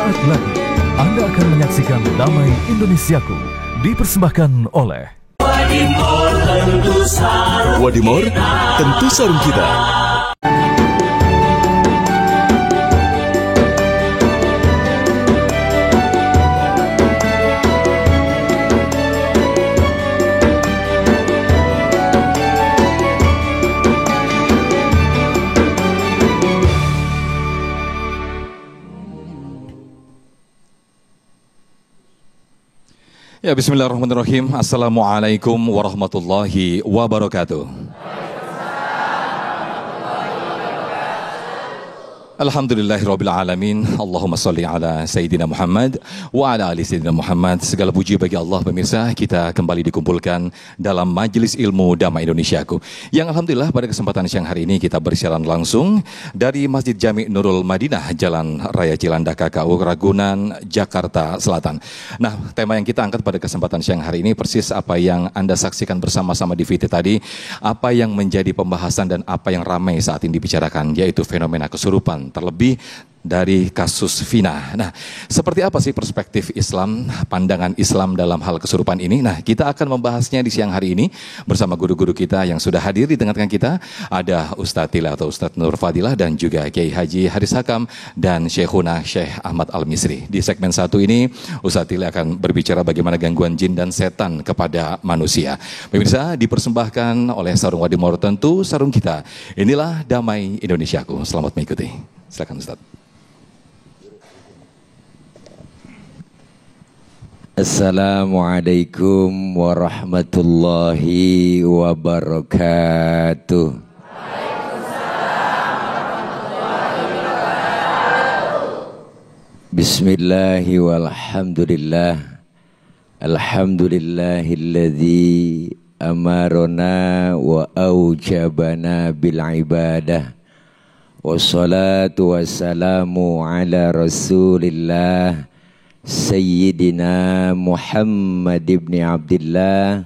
Sesaat lagi Anda akan menyaksikan Damai Indonesiaku dipersembahkan oleh Wadimor tentu sarung kita. Ya, bismillahirrahmanirrahim. Assalamualaikum warahmatullahi wabarakatuh. Alhamdulillahirabbil alamin. Allahumma shalli ala Sayyidina Muhammad wa ala ali Sayyidina Muhammad. Segala puji bagi Allah pemirsa, kita kembali dikumpulkan dalam Majelis Ilmu Damai Indonesiaku. Yang alhamdulillah pada kesempatan siang hari ini kita bersiaran langsung dari Masjid Jami Nurul Madinah, Jalan Raya Cilandak KKU Ragunan, Jakarta Selatan. Nah, tema yang kita angkat pada kesempatan siang hari ini persis apa yang Anda saksikan bersama-sama di VT tadi, apa yang menjadi pembahasan dan apa yang ramai saat ini dibicarakan, yaitu fenomena kesurupan. Terlebih dari kasus Vina. Nah, seperti apa sih perspektif Islam, pandangan Islam dalam hal kesurupan ini? Nah, kita akan membahasnya di siang hari ini bersama guru-guru kita yang sudah hadir di tengah-tengah kita. Ada Ustadz Tila atau Ustadz Nur Fadilah dan juga Kiai Haji Haris Hakam dan Syekhuna Syekh Ahmad Al-Misri. Di segmen 1 ini, Ustadz Tila akan berbicara bagaimana gangguan jin dan setan kepada manusia. Pemirsa, dipersembahkan oleh Sarung Wadimor tentu sarung kita. Inilah Damai Indonesiaku. Selamat mengikuti. Silakan Ustadz. Assalamualaikum warahmatullahi wabarakatuh. Bismillahi walhamdulillah. Alhamdulillahilladzi amarona wa aujabana bil ibadah. Wassalatu wassalamu ala rasulillah Sayyidina Muhammad ibn Abdillah.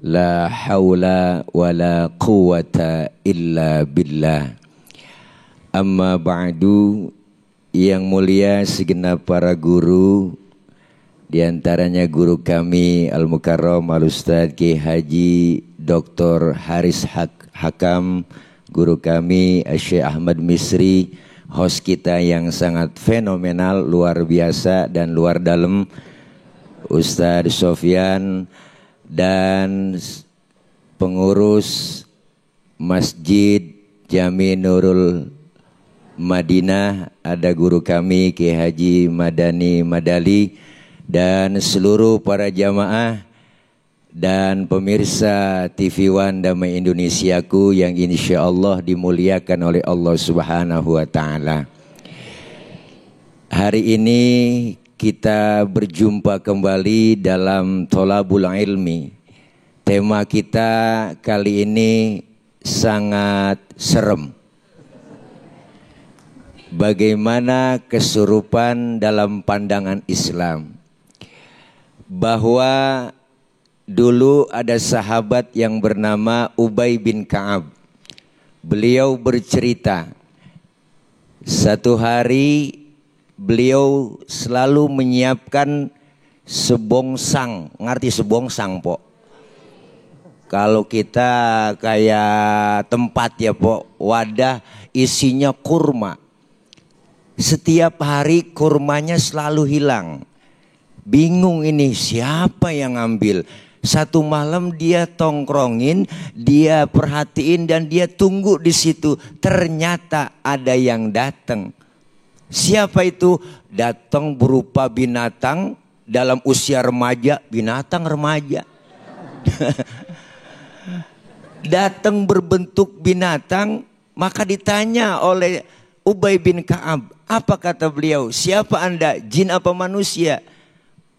La hawla wa la quwata illa billah. Amma ba'du. Yang mulia segenap para guru, di antaranya guru kami Al-Mukarram Al-Ustadz Kiai Haji Dr. Haris Hakam, guru kami Syekh Ahmad Misri, host kita yang sangat fenomenal, luar biasa dan luar dalam, Ustadz Sofyan, dan pengurus Masjid Jami Nurul Madinah, ada guru kami Kiai Haji Madani Madali, dan seluruh para jamaah dan pemirsa TV One Damai Indonesiaku yang insya Allah dimuliakan oleh Allah Subhanahu wa Ta'ala. Hari ini kita berjumpa kembali dalam Tholabul Ilmi. Tema kita kali ini sangat serem. Bagaimana kesurupan dalam pandangan Islam. Bahwa dulu ada sahabat yang bernama Ubay bin Ka'ab. Beliau bercerita, satu hari beliau selalu menyiapkan sebongsang. Ngerti sebongsang, Pok? Kalau kita kayak tempat ya, Pok, wadah isinya kurma. Setiap hari kurmanya selalu hilang. Bingung ini siapa yang ngambil. Satu malam dia tongkrongin, dia perhatiin dan dia tunggu di situ. Ternyata ada yang datang. Siapa itu? Datang berupa binatang dalam usia remaja, binatang remaja. Datang berbentuk binatang, maka ditanya oleh Ubay bin Ka'ab, apa kata beliau? Siapa Anda? Jin apa manusia?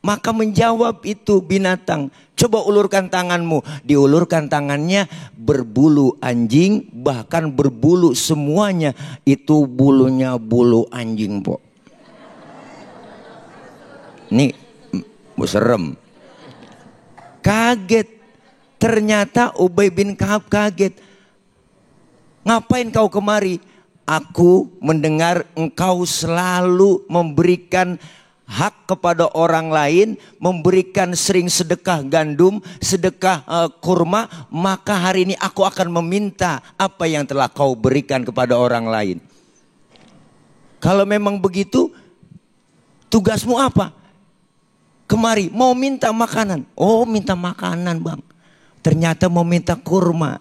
Maka menjawab itu binatang, coba ulurkan tanganmu. Diulurkan tangannya, berbulu anjing, bahkan berbulu semuanya. Itu bulunya bulu anjing, Pok. Ini serem. Kaget. Ternyata Ubay bin Ka'ab kaget. Ngapain kau kemari? aku mendengar engkau selalu memberikan hak kepada orang lain, memberikan sering sedekah gandum, sedekah kurma, maka hari ini aku akan meminta apa yang telah kau berikan kepada orang lain. Kalau memang begitu, tugasmu apa? Kemari, mau minta makanan. Oh, minta makanan, Bang. Ternyata mau minta kurma.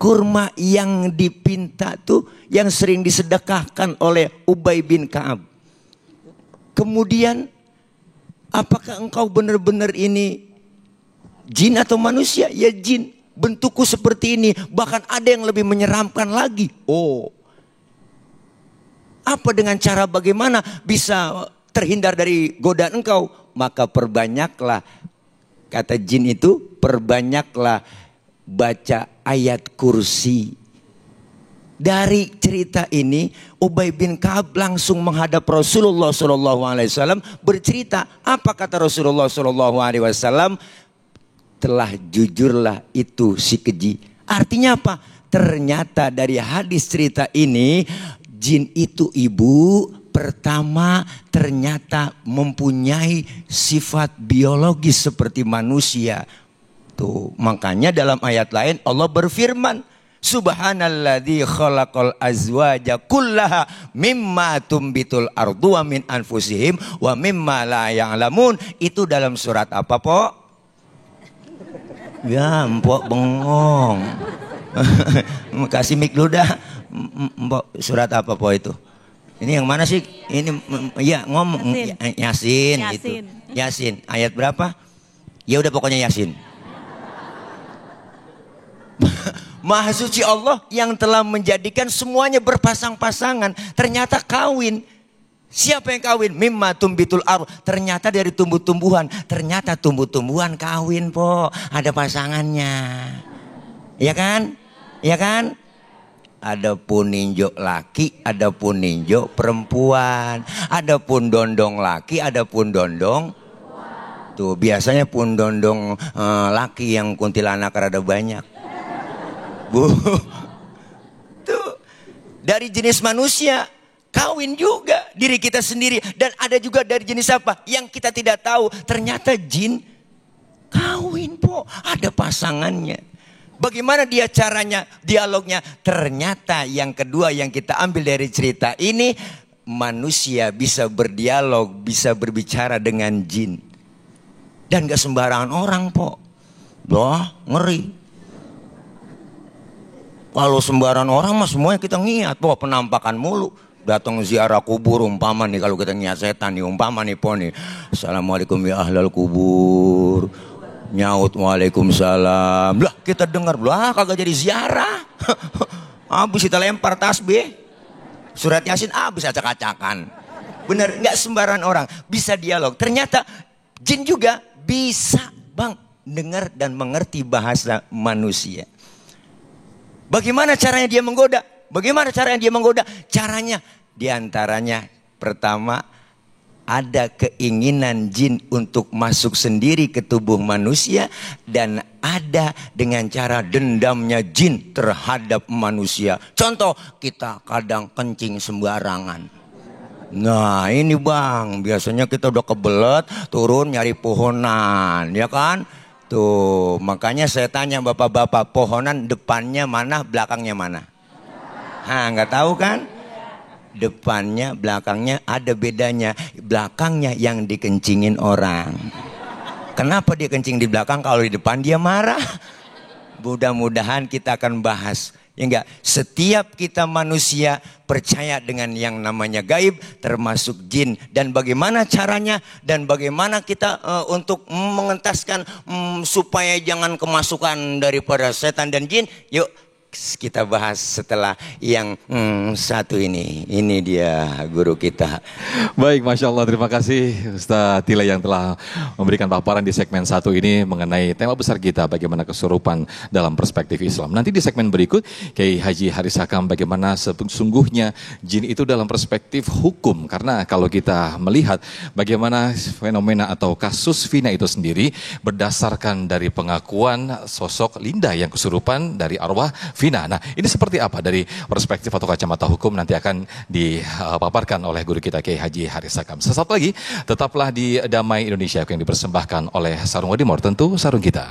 Kurma yang dipinta tuh yang sering disedekahkan oleh Ubay bin Ka'ab. Kemudian, apakah engkau benar-benar ini jin atau manusia? Ya jin, bentukku seperti ini. Bahkan ada yang lebih menyeramkan lagi. Oh, apa dengan cara bagaimana bisa terhindar dari godaan engkau? Maka perbanyaklah, kata jin itu, perbanyaklah baca ayat kursi. Dari cerita ini, Ubay bin Ka'ab langsung menghadap Rasulullah SAW bercerita. Apa kata Rasulullah SAW? Telah jujurlah itu si keji. Artinya apa? Ternyata dari hadis cerita ini, jin itu ibu pertama ternyata mempunyai sifat biologis seperti manusia. Tuh, makanya dalam ayat lain Allah berfirman, Subhanalladzi khalaqal azwaja kullaha mimma tumbitul ardu wa min anfusihim wa mimma la ya'lamun. Itu dalam surat apa, Po? Ya, Mpok bengong. Kasih mic dulu dah. Mpok, surat apa, Po itu? Ini yang mana sih? Ini ya ngomong Yasin gitu. Yasin. Ayat berapa? Ya udah pokoknya Yasin. Maha suci Allah yang telah menjadikan semuanya berpasang-pasangan. Ternyata kawin. Siapa yang kawin? Mimma tumbitul ardh. Ternyata dari tumbuh-tumbuhan. Ternyata tumbuh-tumbuhan kawin, Po. Ada pasangannya. Ya kan? Ya kan? Ada pun ninjo laki, ada pun ninjo perempuan. Ada pun dondong laki, ada pun dondong. Tuh biasanya pun dondong laki yang kuntilanak rada banyak. Bu, tuh dari jenis manusia kawin juga diri kita sendiri, dan ada juga dari jenis apa yang kita tidak tahu. Ternyata jin kawin, Po, ada pasangannya. Bagaimana dia caranya, dialognya? Ternyata yang kedua yang kita ambil dari cerita ini, manusia bisa berdialog, bisa berbicara dengan jin, dan gak sembarangan orang, Po. Wah, ngeri. Kalau sembarangan orang mah semuanya kita ngiat, Po, penampakan mulu. Datang ziarah kubur umpama nih, kalau kita ngiat setan nih, umpama nih, Po nih. Assalamualaikum ya ahlal kubur. Nyaut waalaikumsalam. Lah kita dengar, lah kagak jadi ziarah. Habis kita lempar tasbih. Surat Yasin habis acak-acakan. Bener, nggak sembarangan orang bisa dialog. Ternyata jin juga bisa, Bang, dengar dan mengerti bahasa manusia. Bagaimana caranya dia menggoda? Bagaimana caranya dia menggoda? Caranya diantaranya pertama, ada keinginan jin untuk masuk sendiri ke tubuh manusia, dan ada dengan cara dendamnya jin terhadap manusia. Contoh, kita kadang kencing sembarangan. Nah ini, Bang, biasanya kita udah kebelet turun nyari pohonan, ya kan? Tuh, makanya saya tanya bapak-bapak, pohonan depannya mana, belakangnya mana? Hah, nggak tahu kan? Depannya, belakangnya ada bedanya. Belakangnya yang dikencingin orang. Kenapa dia kencing di belakang, kalau di depan dia marah? Mudah-mudahan kita akan bahas. Ya enggak, setiap kita manusia percaya dengan yang namanya gaib, termasuk jin. Dan bagaimana caranya, dan bagaimana kita untuk mengentaskan supaya jangan kemasukan daripada setan dan jin. Yuk kita bahas setelah yang satu ini. Ini dia guru kita. Baik, Masya Allah, terima kasih Ustaz Tila yang telah memberikan paparan di segmen 1 ini mengenai tema besar kita, bagaimana kesurupan dalam perspektif Islam. Nanti di segmen berikut, Kiai Haji Haris Hakam, bagaimana sesungguhnya jin itu dalam perspektif hukum. Karena kalau kita melihat bagaimana fenomena atau kasus Vina itu sendiri, berdasarkan dari pengakuan sosok Linda yang kesurupan dari arwah Vina Vina. Nah, ini seperti apa dari perspektif atau kacamata hukum nanti akan dipaparkan oleh guru kita Kiai Haji Haris Hakam. Sesaat lagi, tetaplah di Damai Indonesia yang dipersembahkan oleh Sarung Wadimor, tentu sarung kita.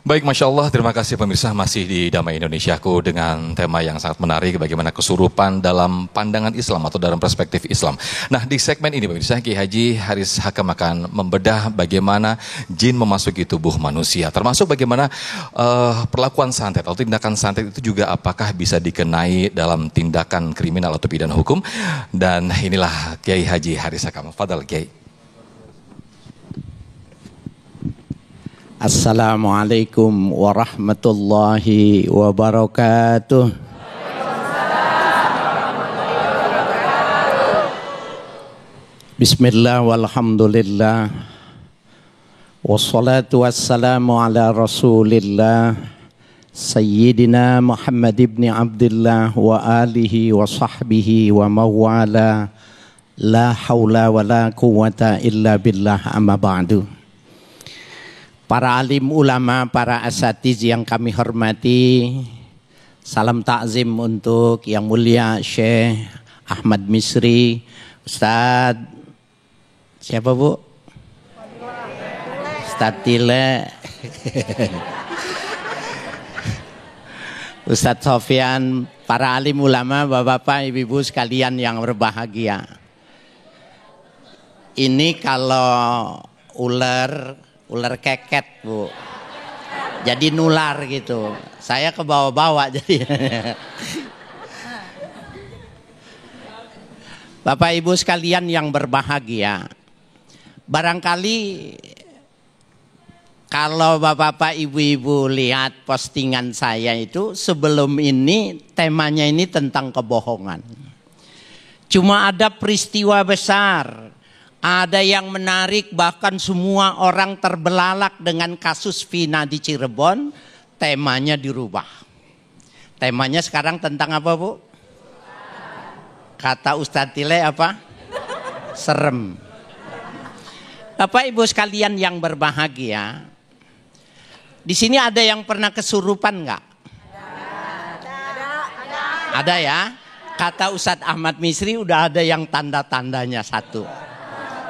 Baik, Masya Allah, terima kasih pemirsa, masih di Damai Indonesiaku dengan tema yang sangat menarik, bagaimana kesurupan dalam pandangan Islam atau dalam perspektif Islam. Nah, di segmen ini pemirsa, Kiai Haji Haris Hakam akan membedah bagaimana jin memasuki tubuh manusia, termasuk bagaimana perlakuan santet atau tindakan santet itu juga apakah bisa dikenai dalam tindakan kriminal atau pidana hukum. Dan inilah Kiai Haji Haris Hakam. Fadal Kiai. Assalamualaikum warahmatullahi wabarakatuh. Bismillah walhamdulillah. Wassalatu wassalamu ala rasulillah Sayyidina Muhammad ibn Abdullah wa alihi wa sahbihi wa mawala. La hawla wa la quwata illa billah, amma ba'du. Para alim ulama, para asatiz yang kami hormati, salam takzim untuk yang mulia Syekh Ahmad Misri, Ustadz siapa Bu? Ustadz Tile, Ustadz Sofyan, para alim ulama, bapak-bapak, ibu-ibu sekalian yang berbahagia. Ini kalau ular keket Bu, jadi nular gitu. Saya ke bawah-bawah jadi. Bapak Ibu sekalian yang berbahagia, barangkali kalau bapak-bapak ibu-ibu lihat postingan saya itu sebelum ini temanya ini tentang kebohongan. Cuma ada peristiwa besar. Ada yang menarik, bahkan semua orang terbelalak dengan kasus Vina di Cirebon. Temanya dirubah. Temanya sekarang tentang apa Bu? Kata Ustadz Tile apa? Serem. Bapak Ibu sekalian yang berbahagia, di sini ada yang pernah kesurupan nggak? Ada ya. Kata Ustadz Ahmad Misri udah ada yang tanda-tandanya satu.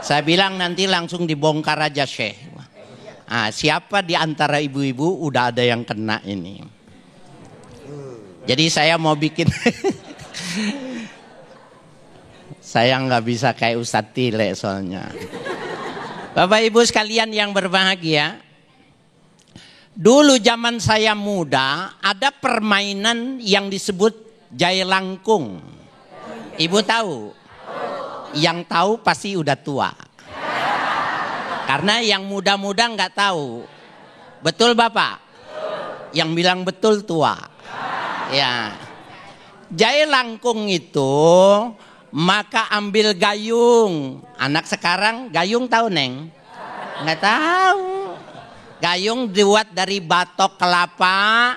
Saya bilang nanti langsung dibongkar aja Syekh. Nah, siapa di antara ibu-ibu udah ada yang kena ini. Jadi saya mau bikin. Saya nggak bisa kayak Ustadz Tile soalnya. Bapak Ibu sekalian yang berbahagia. Dulu zaman saya muda ada permainan yang disebut jai langkung. Ibu tahu? Yang tahu pasti udah tua. Karena yang muda-muda nggak tahu. Betul Bapak? Yang bilang betul tua. Ya. Jai langkung itu maka ambil gayung. Anak sekarang gayung tahu Neng? Nggak tahu. Gayung dibuat dari batok kelapa.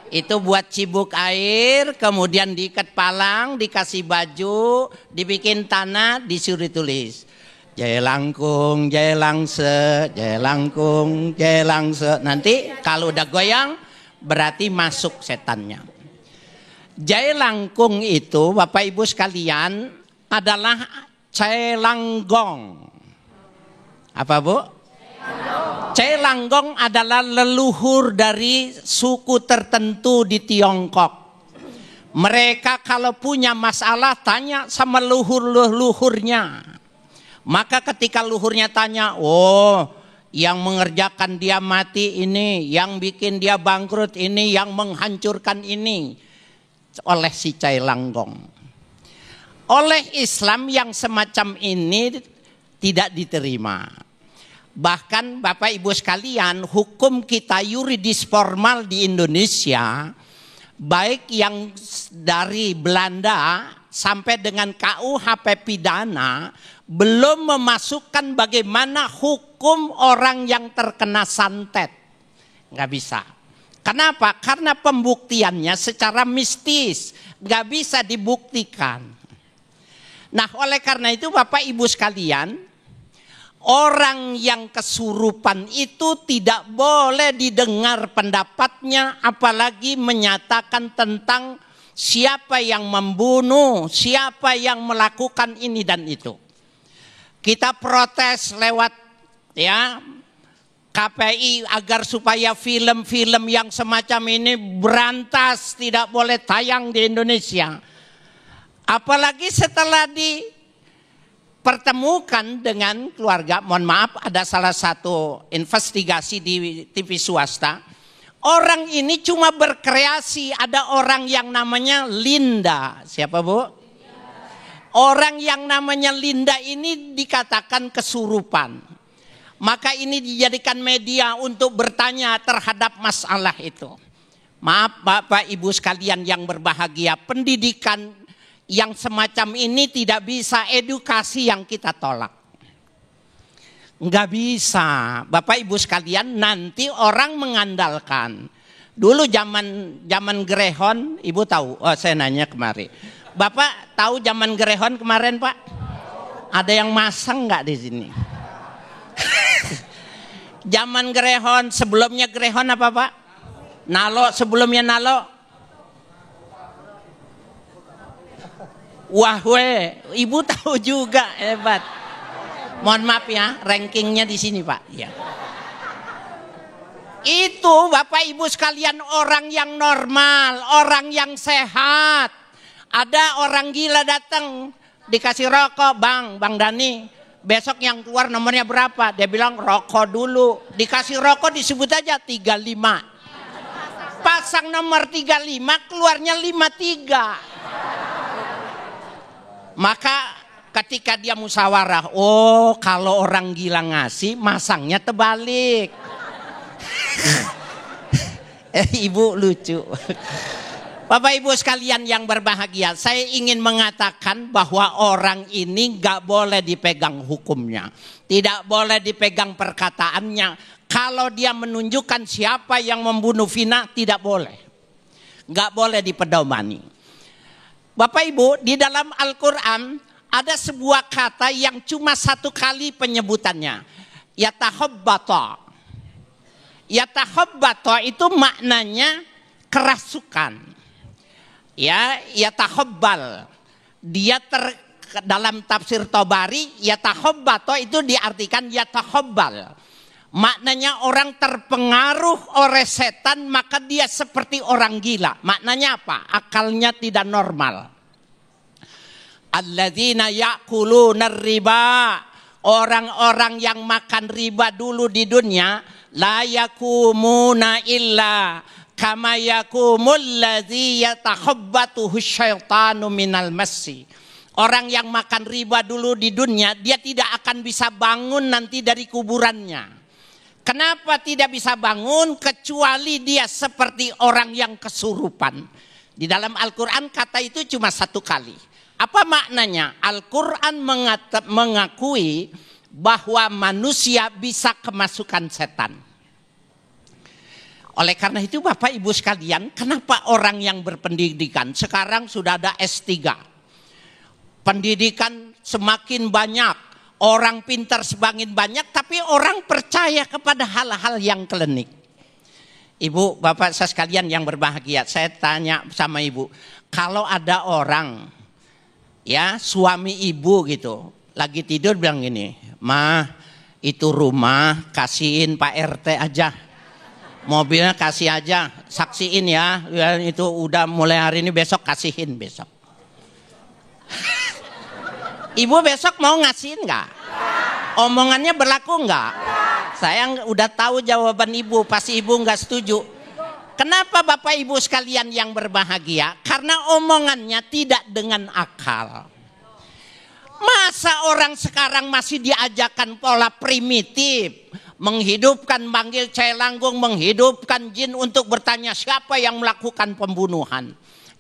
Itu buat cibuk air, kemudian diikat palang, dikasih baju, dibikin tanah, disuruh tulis. Jai langkung, jai langse, jai langkung, jai langse. Nanti kalau udah goyang, berarti masuk setannya. Jai langkung itu, Bapak Ibu sekalian, adalah cai langgong. Apa Bu? Cai langgong adalah leluhur dari suku tertentu di Tiongkok. Mereka kalau punya masalah tanya sama leluhurnya. Maka ketika luhurnya tanya, oh yang mengerjakan dia mati ini, yang bikin dia bangkrut ini, yang menghancurkan ini. Oleh si cai langgong. Oleh Islam yang semacam ini tidak diterima. Bahkan Bapak Ibu sekalian, hukum kita yuridis formal di Indonesia, baik yang dari Belanda sampai dengan KUHP pidana, belum memasukkan bagaimana hukum orang yang terkena santet. Nggak bisa. Kenapa? Karena pembuktiannya secara mistis, nggak bisa dibuktikan. Nah oleh karena itu Bapak Ibu sekalian, Orang yang kesurupan itu tidak boleh didengar pendapatnya, apalagi menyatakan tentang siapa yang membunuh, siapa yang melakukan ini dan itu. Kita protes lewat ya KPI agar supaya film-film yang semacam ini berantas, tidak boleh tayang di Indonesia. Apalagi setelah dipertemukan dengan keluarga, mohon maaf, ada salah satu investigasi di TV swasta. Orang ini cuma berkreasi, ada orang yang namanya Linda. Siapa Bu? Orang yang namanya Linda ini dikatakan kesurupan. Maka ini dijadikan media untuk bertanya terhadap masalah itu. Maaf Bapak Ibu sekalian yang berbahagia, pendidikan yang semacam ini tidak bisa edukasi yang kita tolak. Nggak bisa. Bapak Ibu sekalian, nanti orang mengandalkan. Dulu zaman Grehon, Ibu tahu? Oh, saya nanya kemarin. Bapak tahu zaman Grehon kemarin, Pak? Ada yang masang nggak di sini? Zaman Grehon, sebelumnya Grehon apa Pak? Nalo, sebelumnya Nalo. Wahwe, Ibu tahu juga, hebat. Mohon maaf ya, rankingnya di sini Pak. Ya. Itu Bapak Ibu sekalian orang yang normal, orang yang sehat. Ada orang gila datang, dikasih rokok, Bang Dani. Besok yang keluar nomornya berapa? Dia bilang rokok dulu. Dikasih rokok disebut aja 35. Pasang nomor 35, keluarnya 53. Maka ketika dia musyawarah, oh kalau orang gila ngasih, masangnya terbalik. Ibu lucu. Bapak Ibu sekalian yang berbahagia, saya ingin mengatakan bahwa orang ini gak boleh dipegang hukumnya. Tidak boleh dipegang perkataannya. Kalau dia menunjukkan siapa yang membunuh Vina, tidak boleh. Gak boleh dipedomani. Bapak Ibu, di dalam Al-Quran ada sebuah kata yang cuma satu kali penyebutannya. Yatahobbata. Yatahobbata itu maknanya kerasukan. Ya, yatahobbal. Dia dalam tafsir Tabari, yatahobbata itu diartikan yatahobbal. Maknanya orang terpengaruh oleh setan, maka dia seperti orang gila. Maknanya apa? Akalnya tidak normal. Alladzina ya'kuluna riba. Orang-orang yang makan riba dulu di dunia, la yakumuna illa kama yakumul ladzi yatakhabbatuhu syaitanu minal massi. Orang yang makan riba dulu di dunia, dia tidak akan bisa bangun nanti dari kuburannya. Kenapa tidak bisa bangun? Kecuali dia seperti orang yang kesurupan. Di dalam Al-Quran kata itu cuma satu kali. Apa maknanya? Al-Quran mengakui bahwa manusia bisa kemasukan setan. Oleh karena itu Bapak Ibu sekalian, kenapa orang yang berpendidikan sekarang sudah ada S3? Pendidikan semakin banyak. Orang pintar semakin banyak, tapi orang percaya kepada hal-hal yang klinik. Ibu, Bapak saya sekalian yang berbahagia, saya tanya sama Ibu, kalau ada orang, ya suami Ibu gitu, lagi tidur bilang gini, "Mah, itu rumah kasihin Pak RT aja, mobilnya kasih aja, saksiin ya, itu udah mulai hari ini, besok kasihin besok." Ibu besok mau ngasihin nggak? Omongannya berlaku nggak? Saya udah tahu jawaban Ibu, pasti Ibu nggak setuju. Kenapa Bapak Ibu sekalian yang berbahagia? Karena omongannya tidak dengan akal. Masa orang sekarang masih diajarkan pola primitif, menghidupkan manggil celanggung, menghidupkan jin untuk bertanya siapa yang melakukan pembunuhan.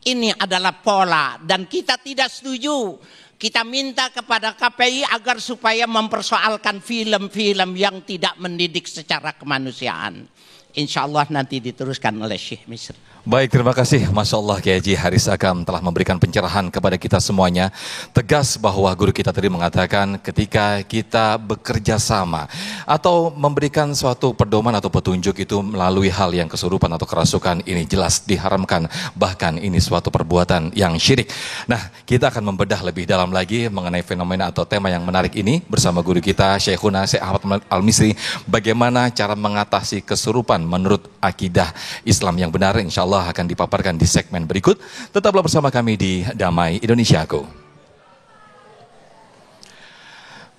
Ini adalah pola dan kita tidak setuju. Kita minta kepada KPI agar supaya mempersoalkan film-film yang tidak mendidik secara kemanusiaan. Insya Allah nanti diteruskan oleh Syekh Misri. Baik, terima kasih. Masya Allah Kiai Haji Haris Agam telah memberikan pencerahan kepada kita semuanya. Tegas bahwa guru kita tadi mengatakan ketika kita bekerja sama atau memberikan suatu pedoman atau petunjuk itu melalui hal yang kesurupan atau kerasukan, ini jelas diharamkan. Bahkan ini suatu perbuatan yang syirik. Nah, kita akan membedah lebih dalam lagi mengenai fenomena atau tema yang menarik ini bersama guru kita Syekhuna Syekh Ahmad Al-Misri. Bagaimana cara mengatasi kesurupan menurut akidah Islam yang benar, insya Allah akan dipaparkan di segmen berikut. Tetaplah bersama kami di Damai Indonesiaku.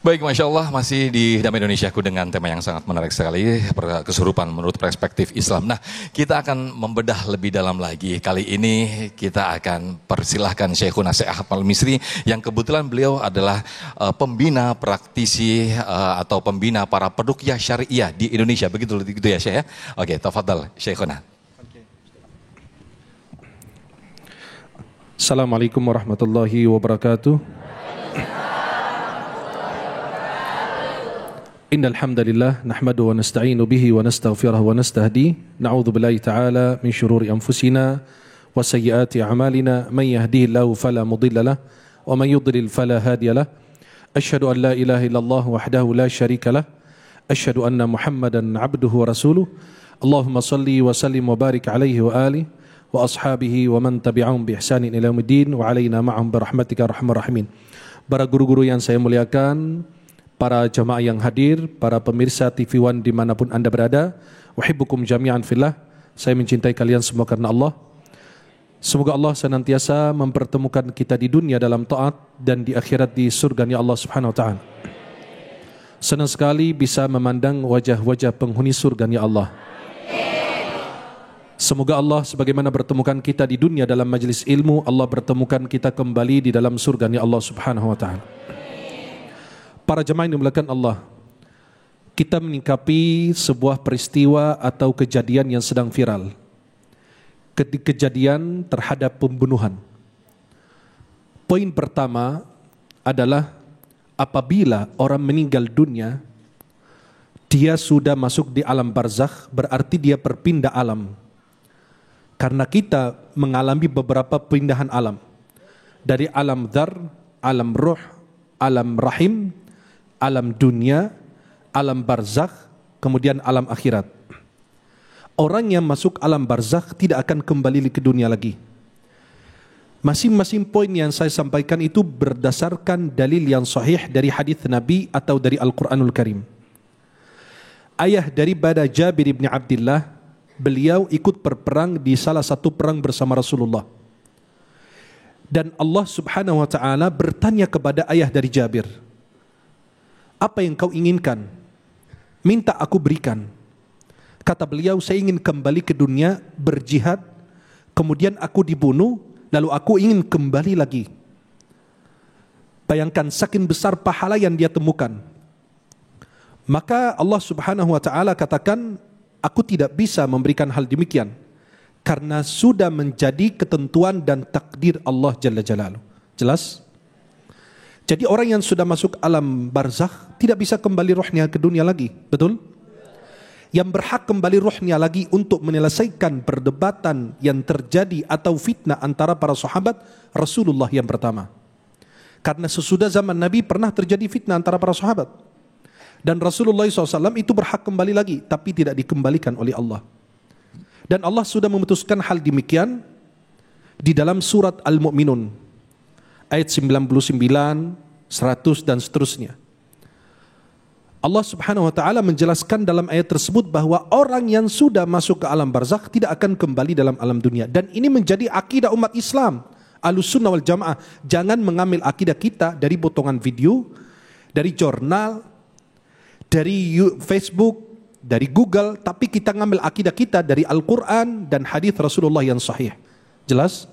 Baik, Masya Allah, masih di Damai Indonesiaku dengan tema yang sangat menarik sekali, kesurupan menurut perspektif Islam. Nah, kita akan membedah lebih dalam lagi. Kali ini kita akan persilahkan Syekhuna Syekh Ahmad Al-Misri yang kebetulan beliau adalah pembina praktisi atau pembina para peruqyah syariah di Indonesia. Begitu ya Syekh ya? Oke, tafadhal Syekhuna. Assalamualaikum warahmatullahi wabarakatuh. Innal hamdalillah nahmadu wa nasta'inu bihi wa nastaghfiruh wa nastahdi. Na'udzu billahi ta'ala min shururi anfusina wa sayyiati a'malina. Man yahdihillahu fala mudilla lahu wa man yudlil fala hadiya lahu. Asyhadu an la ilaha illallah wahdahu la syarika lahu. Asyhadu anna Muhammadan 'abduhu wa rasuluh. Allahumma shalli wa sallim wa barik alaihi wa alihi wa ashabihi wa man tabi'ahum bi ihsanin ila yaumiddin wa alaina ma'ahum bi rahmatika arhamar rahimin. Para guru-guru yang saya muliakan, para jamaah yang hadir, para pemirsa TV One dimanapun Anda berada, uhibbukum jami'an fillah, saya mencintai kalian semua karena Allah. Semoga Allah senantiasa mempertemukan kita di dunia dalam taat dan di akhirat di surganya Allah Subhanahu wa taala. Senang sekali bisa memandang wajah-wajah penghuni surganya Allah. Semoga Allah sebagaimana bertemukan kita di dunia dalam majlis ilmu, Allah bertemukan kita kembali di dalam surganya Allah Subhanahu wa taala. Para jemaah yang dimuliakan Allah, kita menyikapi sebuah peristiwa atau kejadian yang sedang viral. Kejadian terhadap pembunuhan. Poin pertama adalah apabila orang meninggal dunia, dia sudah masuk di alam barzakh, berarti dia berpindah alam. Karena kita mengalami beberapa pindahan alam. Dari alam dzar, alam ruh, alam rahim, alam dunia, alam barzakh, kemudian alam akhirat. Orang yang masuk alam barzakh tidak akan kembali ke dunia lagi. Masing-masing poin yang saya sampaikan itu berdasarkan dalil yang sahih dari hadis Nabi atau dari Al-Quranul Karim. Ayah daripada Jabir bin Abdullah, beliau ikut berperang di salah satu perang bersama Rasulullah. Dan Allah Subhanahu wa taala bertanya kepada ayah dari Jabir, "Apa yang kau inginkan? Minta aku berikan." Kata beliau, "Saya ingin kembali ke dunia, berjihad, kemudian aku dibunuh, lalu aku ingin kembali lagi." Bayangkan saking besar pahala yang dia temukan. Maka Allah Subhanahu wa taala katakan, "Aku tidak bisa memberikan hal demikian karena sudah menjadi ketentuan dan takdir Allah Jalla Jalaluhu." Jelas? Jadi orang yang sudah masuk alam barzakh tidak bisa kembali rohnya ke dunia lagi. Betul? Yang berhak kembali rohnya lagi untuk menyelesaikan perdebatan yang terjadi atau fitnah antara para sahabat, Rasulullah yang pertama. Karena sesudah zaman Nabi pernah terjadi fitnah antara para sahabat. Dan Rasulullah SAW itu berhak kembali lagi, tapi tidak dikembalikan oleh Allah. Dan Allah sudah memutuskan hal demikian di dalam surat Al-Mu'minun ayat 99, 100 dan seterusnya. Allah Subhanahu wa taala menjelaskan dalam ayat tersebut bahwa orang yang sudah masuk ke alam barzakh tidak akan kembali dalam alam dunia. Dan ini menjadi akidah umat Islam, Ahlussunnah wal Jamaah. Jangan mengambil akidah kita dari potongan video, dari jurnal, dari Facebook, dari Google, tapi kita ngambil akidah kita dari Al-Quran dan hadis Rasulullah yang sahih. Jelas?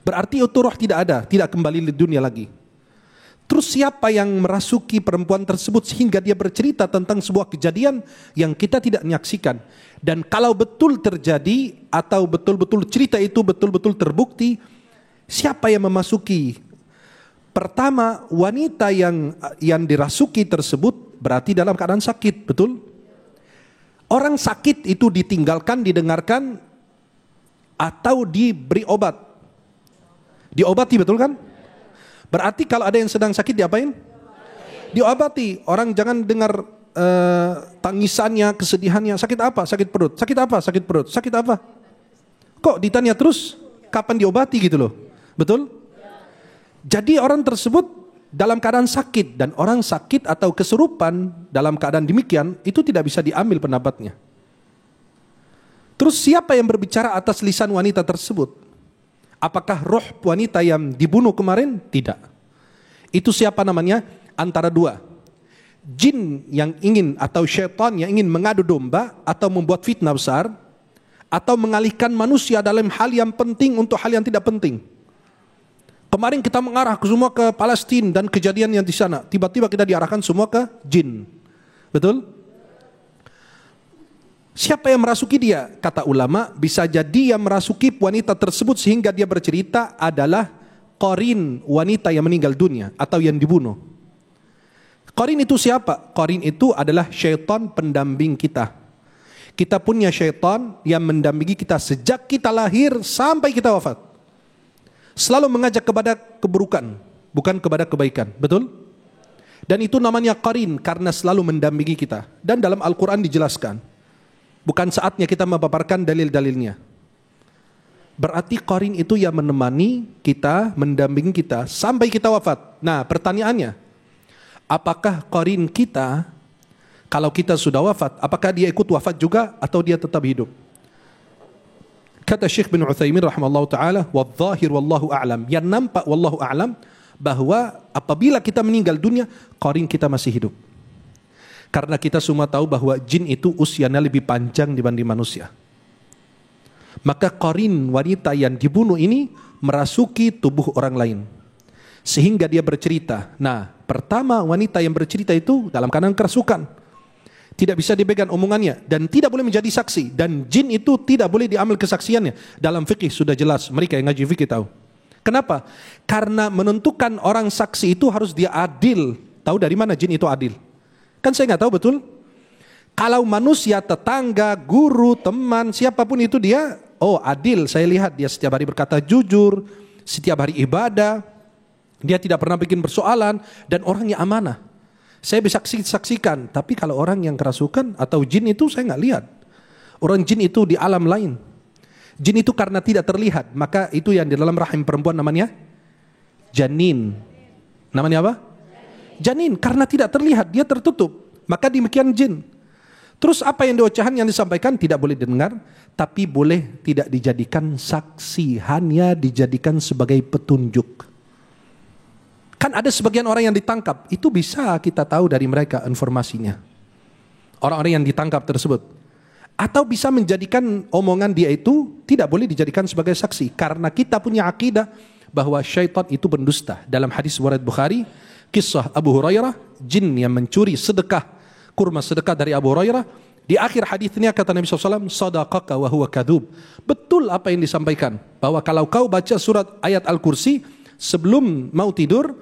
Berarti itu roh tidak ada, tidak kembali ke dunia lagi. Terus siapa yang merasuki perempuan tersebut sehingga dia bercerita tentang sebuah kejadian yang kita tidak menyaksikan? Dan kalau betul terjadi atau betul-betul cerita itu betul-betul terbukti, siapa yang memasuki? Pertama, wanita yang dirasuki tersebut berarti dalam keadaan sakit, betul? Orang sakit itu ditinggalkan, didengarkan, atau diberi obat. Diobati, betul kan? Berarti kalau ada yang sedang sakit diapain? Diobati. Orang jangan dengar tangisannya, kesedihannya. Sakit apa? Sakit perut. Sakit apa? Sakit perut. Sakit apa? Kok ditanya terus kapan diobati gitu loh. Betul? Jadi orang tersebut dalam keadaan sakit, dan orang sakit atau kesurupan dalam keadaan demikian itu tidak bisa diambil pendapatnya. Terus siapa yang berbicara atas lisan wanita tersebut? Apakah roh wanita yang dibunuh kemarin? Tidak. Itu siapa namanya? Antara dua. Jin yang ingin atau syaitan yang ingin mengadu domba atau membuat fitnah besar, atau mengalihkan manusia dalam hal yang penting untuk hal yang tidak penting. Kemarin kita mengarah semua ke Palestina dan kejadian yang di sana. Tiba-tiba kita diarahkan semua ke jin. Betul? Siapa yang merasuki dia? Kata ulama, bisa jadi yang merasuki wanita tersebut sehingga dia bercerita adalah qarin wanita yang meninggal dunia atau yang dibunuh. Qarin itu siapa? Qarin itu adalah syaitan pendamping kita. Kita punya syaitan yang mendampingi kita sejak kita lahir sampai kita wafat. Selalu mengajak kepada keburukan, bukan kepada kebaikan. Betul? Dan itu namanya qarin karena selalu mendampingi kita. Dan dalam Al-Quran dijelaskan. Bukan saatnya kita memaparkan dalil-dalilnya. Berarti qarin itu yang menemani kita, mendampingi kita sampai kita wafat. Nah, pertanyaannya, apakah qarin kita kalau kita sudah wafat, apakah dia ikut wafat juga atau dia tetap hidup? Kata Syekh bin Utsaimin rahimahullah ta'ala, wadh-dhahir wallahu a'lam, yang nampak wallahu a'lam, bahwa apabila kita meninggal dunia, qarin kita masih hidup. Karena kita semua tahu bahwa jin itu usianya lebih panjang dibanding manusia. Maka qarin wanita yang dibunuh ini merasuki tubuh orang lain. Sehingga dia bercerita. Nah, pertama wanita yang bercerita itu dalam keadaan kerasukan. Tidak bisa dipegang omongannya dan tidak boleh menjadi saksi. Dan jin itu tidak boleh diambil kesaksiannya. Dalam fikih sudah jelas, mereka yang ngaji fikih tahu. Kenapa? Karena menentukan orang saksi itu harus dia adil. Tahu dari mana jin itu adil? Kan saya nggak tahu, betul? Kalau manusia, tetangga, guru, teman, siapapun itu dia, oh adil, saya lihat dia setiap hari berkata jujur, setiap hari ibadah, dia tidak pernah bikin persoalan, dan orangnya amanah. Saya bisa saksikan, tapi kalau orang yang kerasukan atau jin itu saya nggak lihat. Orang jin itu di alam lain. Jin itu karena tidak terlihat, maka itu yang di dalam rahim perempuan namanya janin. Namanya apa? Janin, karena tidak terlihat, dia tertutup. Maka demikian jin. Terus apa yang diocahan yang disampaikan tidak boleh didengar, tapi boleh tidak dijadikan saksi, hanya dijadikan sebagai petunjuk. Kan ada sebagian orang yang ditangkap, itu bisa kita tahu dari mereka informasinya. Orang-orang yang ditangkap tersebut. Atau bisa menjadikan omongan dia itu tidak boleh dijadikan sebagai saksi. Karena kita punya akidah bahwa syaitan itu pendusta. Dalam hadis riwayat Bukhari, kisah Abu Hurairah, jin yang mencuri sedekah, kurma sedekah dari Abu Hurairah. Di akhir hadisnya kata Nabi SAW, sadaqaka wa huwa kadhub. Betul apa yang disampaikan, bahwa kalau kau baca surat ayat Al-Kursi sebelum mau tidur,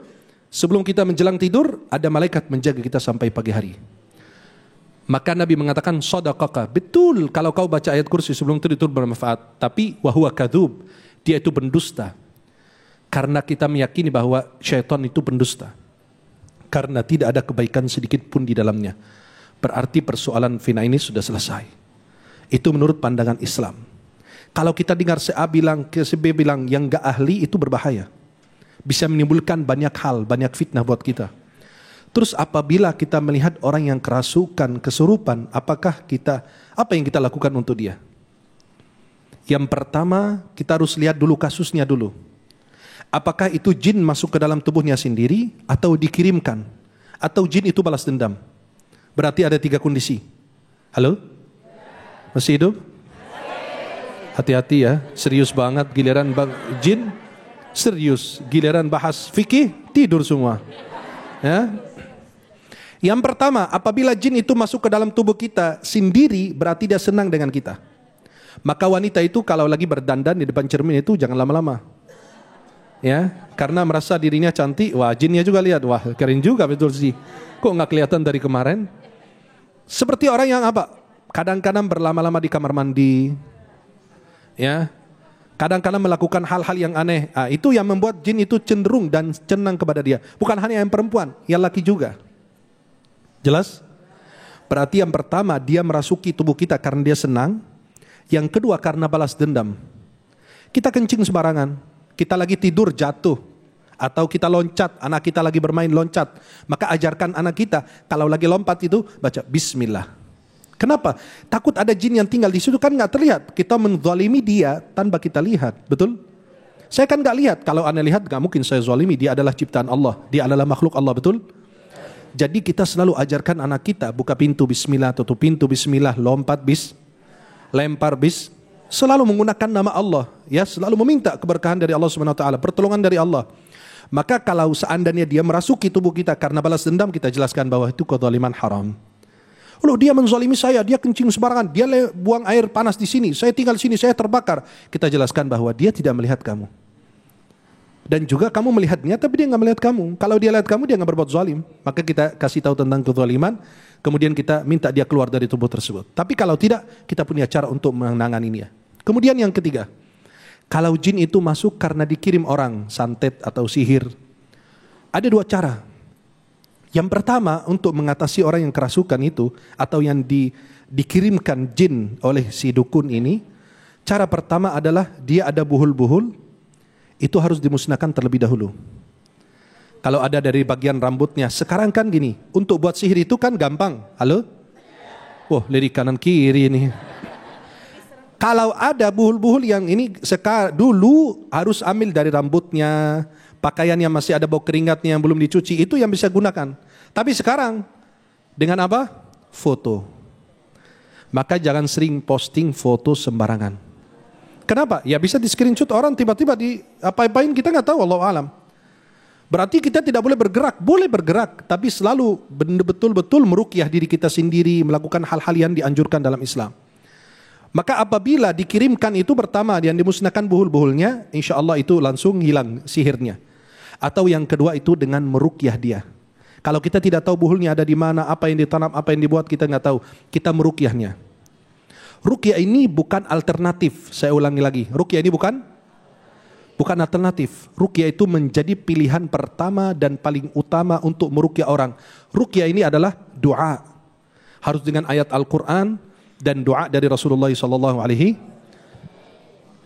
sebelum kita menjelang tidur, ada malaikat menjaga kita sampai pagi hari. Maka Nabi mengatakan sadaqaka, betul kalau kau baca ayat Kursi sebelum tidur bermanfaat. Tapi wa huwa kadhub, dia itu pendusta. Karena kita meyakini bahwa syaitan itu pendusta. Karena tidak ada kebaikan sedikit pun di dalamnya. Berarti persoalan fitnah ini sudah selesai. Itu menurut pandangan Islam. Kalau kita dengar si A bilang, si B bilang yang gak ahli, itu berbahaya. Bisa menimbulkan banyak hal, banyak fitnah buat kita. Terus apabila kita melihat orang yang kerasukan, kesurupan, apa yang kita lakukan untuk dia? Yang pertama, kita harus lihat dulu kasusnya dulu. Apakah itu jin masuk ke dalam tubuhnya sendiri atau dikirimkan? Atau jin itu balas dendam? Berarti ada 3 kondisi. Halo? Masih hidup? Hati-hati ya, serius banget giliran jin, serius. Giliran bahas fikih, tidur semua. Ya. Yang pertama, apabila jin itu masuk ke dalam tubuh kita sendiri, berarti dia senang dengan kita. Maka wanita itu kalau lagi berdandan di depan cermin itu jangan lama-lama. Ya, karena merasa dirinya cantik, wah jinnya juga lihat, wah keren juga betul sih. Kok nggak kelihatan dari kemarin? Seperti orang yang apa? Kadang-kadang berlama-lama di kamar mandi, ya, Kadang-kadang melakukan hal-hal yang aneh. Itu yang membuat jin itu cenderung dan cenang kepada dia. Bukan hanya yang perempuan, yang laki juga. Jelas? Berarti yang pertama, dia merasuki tubuh kita karena dia senang. Yang kedua, karena balas dendam. Kita kencing sembarangan. Kita lagi tidur jatuh. Atau kita loncat, anak kita lagi bermain loncat. Maka ajarkan anak kita, kalau lagi lompat itu, baca Bismillah. Kenapa? Takut ada jin yang tinggal di situ, kan nggak terlihat. Kita menzalimi dia tanpa kita lihat, betul? Saya kan nggak lihat. Kalau anda lihat, nggak mungkin saya zalimi. Dia adalah ciptaan Allah. Dia adalah makhluk Allah, betul? Jadi kita selalu ajarkan anak kita, buka pintu Bismillah, tutup pintu Bismillah, lompat lempar selalu menggunakan nama Allah, ya, selalu meminta keberkahan dari Allah Subhanahu wa taala, pertolongan dari Allah. Maka kalau seandainya dia merasuki tubuh kita karena balas dendam, kita jelaskan bahwa itu kezaliman haram. Loh, dia menzalimi saya, dia kencing sembarangan, dia buang air panas di sini, saya tinggal di sini, saya terbakar. Kita jelaskan bahwa dia tidak melihat kamu. Dan juga kamu melihatnya, tapi dia nggak melihat kamu. Kalau dia lihat kamu, dia nggak berbuat zalim. Maka kita kasih tahu tentang kezaliman, kemudian kita minta dia keluar dari tubuh tersebut. Tapi kalau tidak, kita punya cara untuk menanganinya. Kemudian yang ketiga, kalau jin itu masuk karena dikirim orang, santet atau sihir, ada dua cara. Yang pertama, untuk mengatasi orang yang kerasukan itu, atau yang dikirimkan jin oleh si dukun ini, cara pertama adalah dia ada buhul-buhul, itu harus dimusnahkan terlebih dahulu. Kalau ada dari bagian rambutnya, sekarang kan gini, untuk buat sihir itu kan gampang. Halo? Wah, lirik kanan kiri ini. Kalau ada buhul-buhul yang ini, dulu harus ambil dari rambutnya, pakaian yang masih ada bau keringatnya yang belum dicuci, itu yang bisa gunakan. Tapi sekarang, dengan apa? Foto. Maka jangan sering posting foto sembarangan. Kenapa? Ya bisa di screenshot orang, tiba-tiba di apa-apain, kita nggak tahu, wallahu alam. Berarti kita tidak boleh bergerak, tapi selalu betul-betul meruqyah diri kita sendiri, melakukan hal-hal yang dianjurkan dalam Islam. Maka apabila dikirimkan itu pertama yang dimusnahkan buhul-buhulnya, insya Allah itu langsung hilang sihirnya. Atau yang kedua itu dengan meruqyah dia. Kalau kita tidak tahu buhulnya ada di mana, apa yang ditanam, apa yang dibuat, kita nggak tahu. Kita meruqyahnya. Ruqyah ini bukan alternatif. Saya ulangi lagi, ruqyah ini bukan alternatif. Ruqyah itu menjadi pilihan pertama dan paling utama untuk meruqyah orang. Ruqyah ini adalah doa. Harus dengan ayat Al-Quran dan doa dari Rasulullah SAW.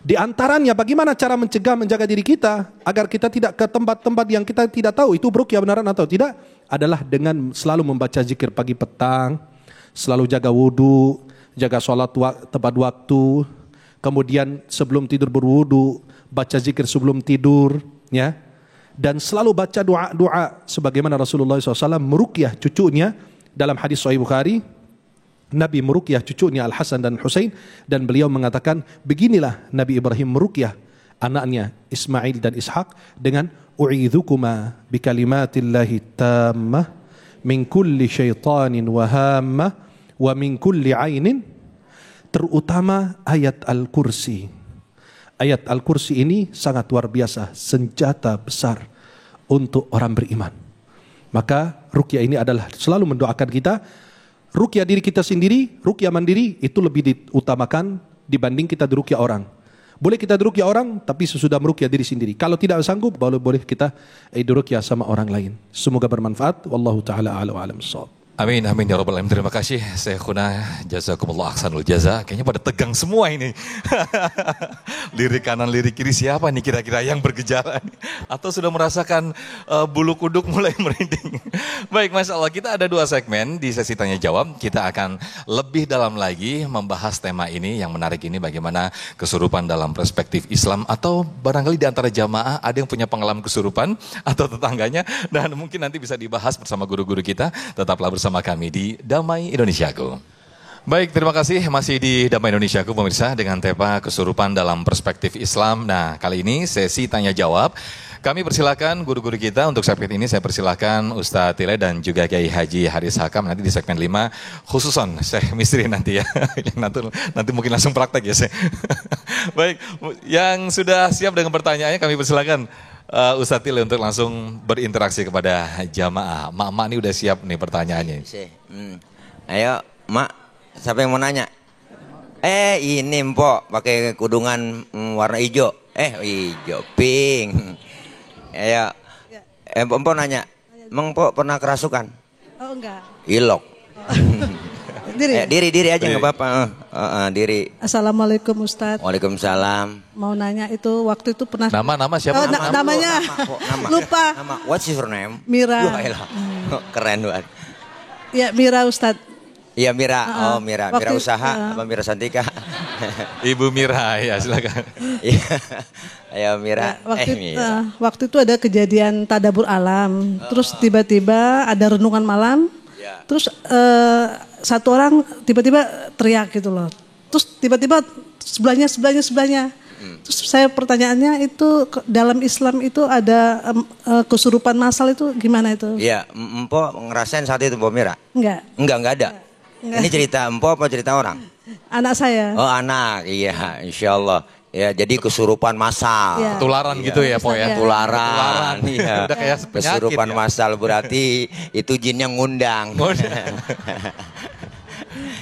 Di antaranya bagaimana cara menjaga diri kita agar kita tidak ke tempat-tempat yang kita tidak tahu itu ruqyah benaran atau tidak, adalah dengan selalu membaca zikir pagi petang, selalu jaga wudu, jaga sholat tepat waktu, kemudian sebelum tidur berwudu, baca zikir sebelum tidur, ya, dan selalu baca doa-doa sebagaimana Rasulullah SAW meruqyah cucunya dalam hadis Sahih Bukhari. Nabi meruqyah cucunya Al-Hasan dan Husain, dan beliau mengatakan beginilah Nabi Ibrahim meruqyah anaknya Ismail dan Ishak dengan u'idzukuma bikalimatillahi tammah min kulli syaitanin wa hammah wa min kulli ainin, terutama ayat Al-Kursi. Ayat Al-Kursi ini sangat luar biasa, senjata besar untuk orang beriman. Maka ruqyah ini adalah selalu mendoakan kita. Ruqyah diri kita sendiri, ruqyah mandiri itu lebih diutamakan dibanding kita diruqyah orang. Boleh kita diruqyah orang, tapi sesudah meruqyah diri sendiri. Kalau tidak sanggup, boleh kita diruqyah sama orang lain. Semoga bermanfaat. Wallahu ta'ala a'lam wa a'lam bissawab. Amin, amin ya rabbal alamin. Terima kasih Syekhuna, jazakumullah ahsanul jaza. Kayaknya pada tegang semua ini. Lirik kanan, lirik kiri, siapa nih kira-kira yang bergejala nih? Atau sudah merasakan bulu kuduk mulai merinding? Baik, Masya Allah, kita ada 2 segmen di sesi tanya jawab. Kita akan lebih dalam lagi membahas tema ini yang menarik ini, bagaimana kesurupan dalam perspektif Islam, atau barangkali di antara jamaah ada yang punya pengalaman kesurupan atau tetangganya, dan mungkin nanti bisa dibahas bersama guru-guru kita. Tetaplah bersama kami di Damai Indonesiaku. Baik, terima kasih masih di Damai Indonesiaku pemirsa dengan tema kesurupan dalam perspektif Islam. Nah, kali ini sesi tanya jawab. Kami persilakan guru-guru kita untuk segmen ini. Saya persilakan Ustadz Tile dan juga Kiai Haji Haris Hakam nanti di segmen 5 khususon Syekh Misri nanti ya. nanti mungkin langsung praktek ya Syekh. Baik, yang sudah siap dengan pertanyaannya kami persilakan Ustadz Tile untuk langsung berinteraksi kepada jamaah. Mak ini udah siap nih pertanyaannya. Ayo, Mak, siapa yang mau nanya? Ini Mpok pakai kudungan warna hijau. Hijau, pink. Ya. Mpok nanya, Emang Mpok pernah kerasukan? Oh enggak. Ilok. Diri. Diri aja nggak apa-apa. Diri. Assalamualaikum Ustadz. Waalaikumsalam. Mau nanya itu waktu itu pernah. Nama siapa? Namanya Nama. lupa. Nama. What's your name? Mira. Keren banget. Ya Mira Ustadz. Iya Mira. Mira. Mira usaha apa Mira Santika? Ibu Mira, ya silakan. Iya. Ayo Mira. Ya, waktu itu ada kejadian tadabur alam. Terus tiba-tiba ada renungan malam. Terus satu orang tiba-tiba teriak gitu loh. Terus tiba-tiba sebelahnya. Terus saya pertanyaannya itu dalam Islam itu ada kesurupan massal itu gimana itu? Iya, Mpok ngerasain saat itu Mpok Mira? Enggak ada. Enggak. Ini cerita Mpok apa cerita orang? Anak saya. Oh anak, iya insya Allah. Ya jadi kesurupan massal. Ya. Ketularan gitu ya Pok ya? Ketularan. Iya. Udah kayak penyakit, kesurupan ya? massal berarti itu jinnya ngundang.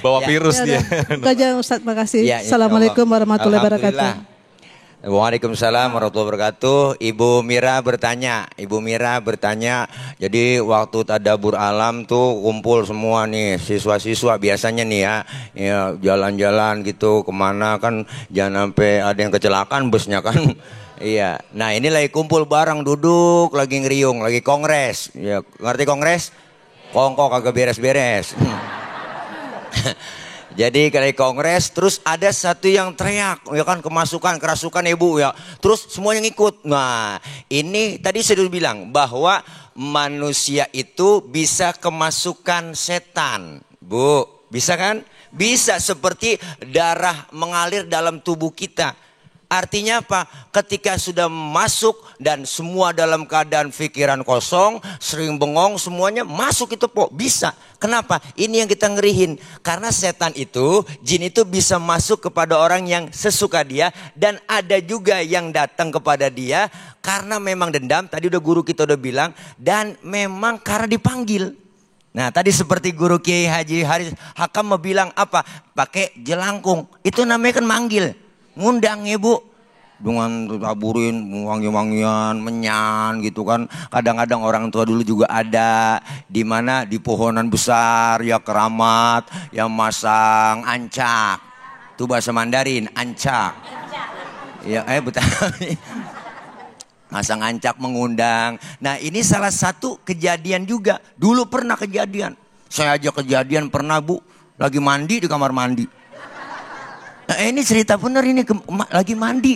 Bawa virus dia. Kajian Ustadz, makasih. Ya, Assalamualaikum warahmatullahi wabarakatuh. Waalaikumsalam warahmatullahi wabarakatuh. Ibu Mira bertanya, jadi waktu tadabur alam tuh kumpul semua nih siswa-siswa biasanya nih ya jalan-jalan gitu kemana kan jangan sampai ada yang kecelakaan busnya kan. Iya. Nah ini lagi kumpul bareng duduk lagi ngeriung lagi kongres. Ya ngerti kongres? Kongko kagak beres-beres. Jadi kali kongres terus ada satu yang teriak ya kan kerasukan ibu ya. Terus semuanya ngikut. Nah, ini tadi saya udah bilang bahwa manusia itu bisa kemasukan setan. Bu, bisa kan? Bisa seperti darah mengalir dalam tubuh kita. Artinya apa? Ketika sudah masuk dan semua dalam keadaan pikiran kosong, sering bengong, semuanya masuk itu Pok. Bisa. Kenapa? Ini yang kita ngerihin. Karena setan itu, jin itu bisa masuk kepada orang yang sesuka dia. Dan ada juga yang datang kepada dia karena memang dendam. Tadi udah guru kita udah bilang. Dan memang karena dipanggil. Nah tadi seperti guru Kiai Haji Haris Hakam mau bilang apa? Pakai jelangkung. Itu namanya kan manggil. Ngundang ibu dengan taburin wangi-wangian menyan gitu kan. Kadang-kadang orang tua dulu juga ada di mana di pohonan besar ya keramat yang masang ancak. Itu bahasa Mandarin ancak. Ya betul. Masang ancak mengundang. Nah ini salah satu kejadian juga. Dulu pernah kejadian. Saya aja kejadian pernah Bu lagi mandi di kamar mandi. Nah ini cerita bener ini lagi mandi.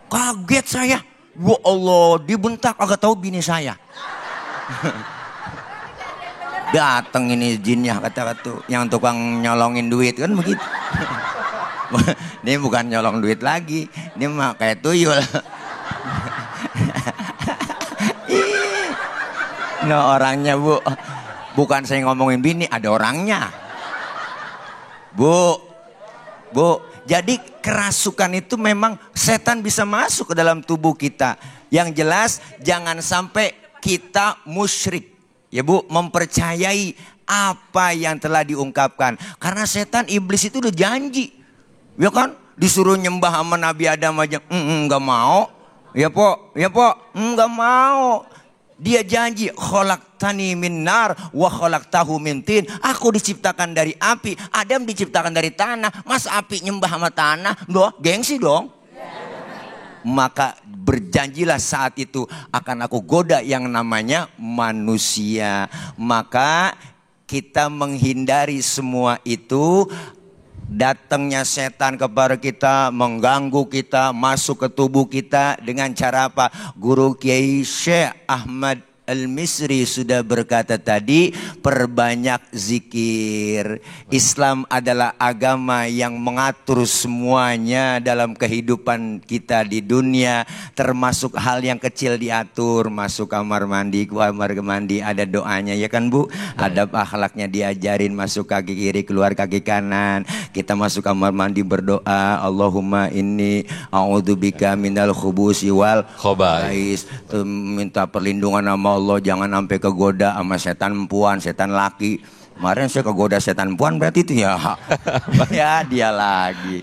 Kaget saya. Ya Allah dibentak agak tahu bini saya. Dateng ini jinnya kata-kata yang tukang nyolongin duit kan begitu. Ini bukan nyolong duit lagi. Ini mah kayak tuyul. Nah orangnya Bu. Bukan saya ngomongin bini ada orangnya. Bu. Jadi kerasukan itu memang setan bisa masuk ke dalam tubuh kita. Yang jelas jangan sampai kita musyrik. Ya Bu, mempercayai apa yang telah diungkapkan. Karena setan iblis itu udah janji. Ya kan? Disuruh nyembah sama Nabi Adam aja. Enggak mau. Ya Pok, enggak mau. Dia janji khalaqtani min nar wa khalaqtahu min tin. Aku diciptakan dari api, Adam diciptakan dari tanah. Mas api nyembah sama tanah? Loh, gengsi dong. Maka berjanjilah saat itu akan aku goda yang namanya manusia. Maka kita menghindari semua itu. Datangnya setan kepada kita, mengganggu kita, masuk ke tubuh kita dengan cara apa? Guru Kiai Syekh Ahmad Al-Misri sudah berkata tadi, perbanyak zikir. Islam adalah agama yang mengatur semuanya dalam kehidupan kita di dunia, termasuk hal yang kecil diatur. Masuk kamar mandi ada doanya ya kan Bu? Adab akhlaknya diajarin, masuk kaki kiri keluar kaki kanan. Kita masuk kamar mandi berdoa, Allahumma inni a'udzubika minal khubusi wal khaba'is. Minta perlindungan sama Allah jangan sampai kegoda sama setan perempuan, setan laki. Kemarin saya kegoda setan puan berarti itu ya. Ya dia lagi.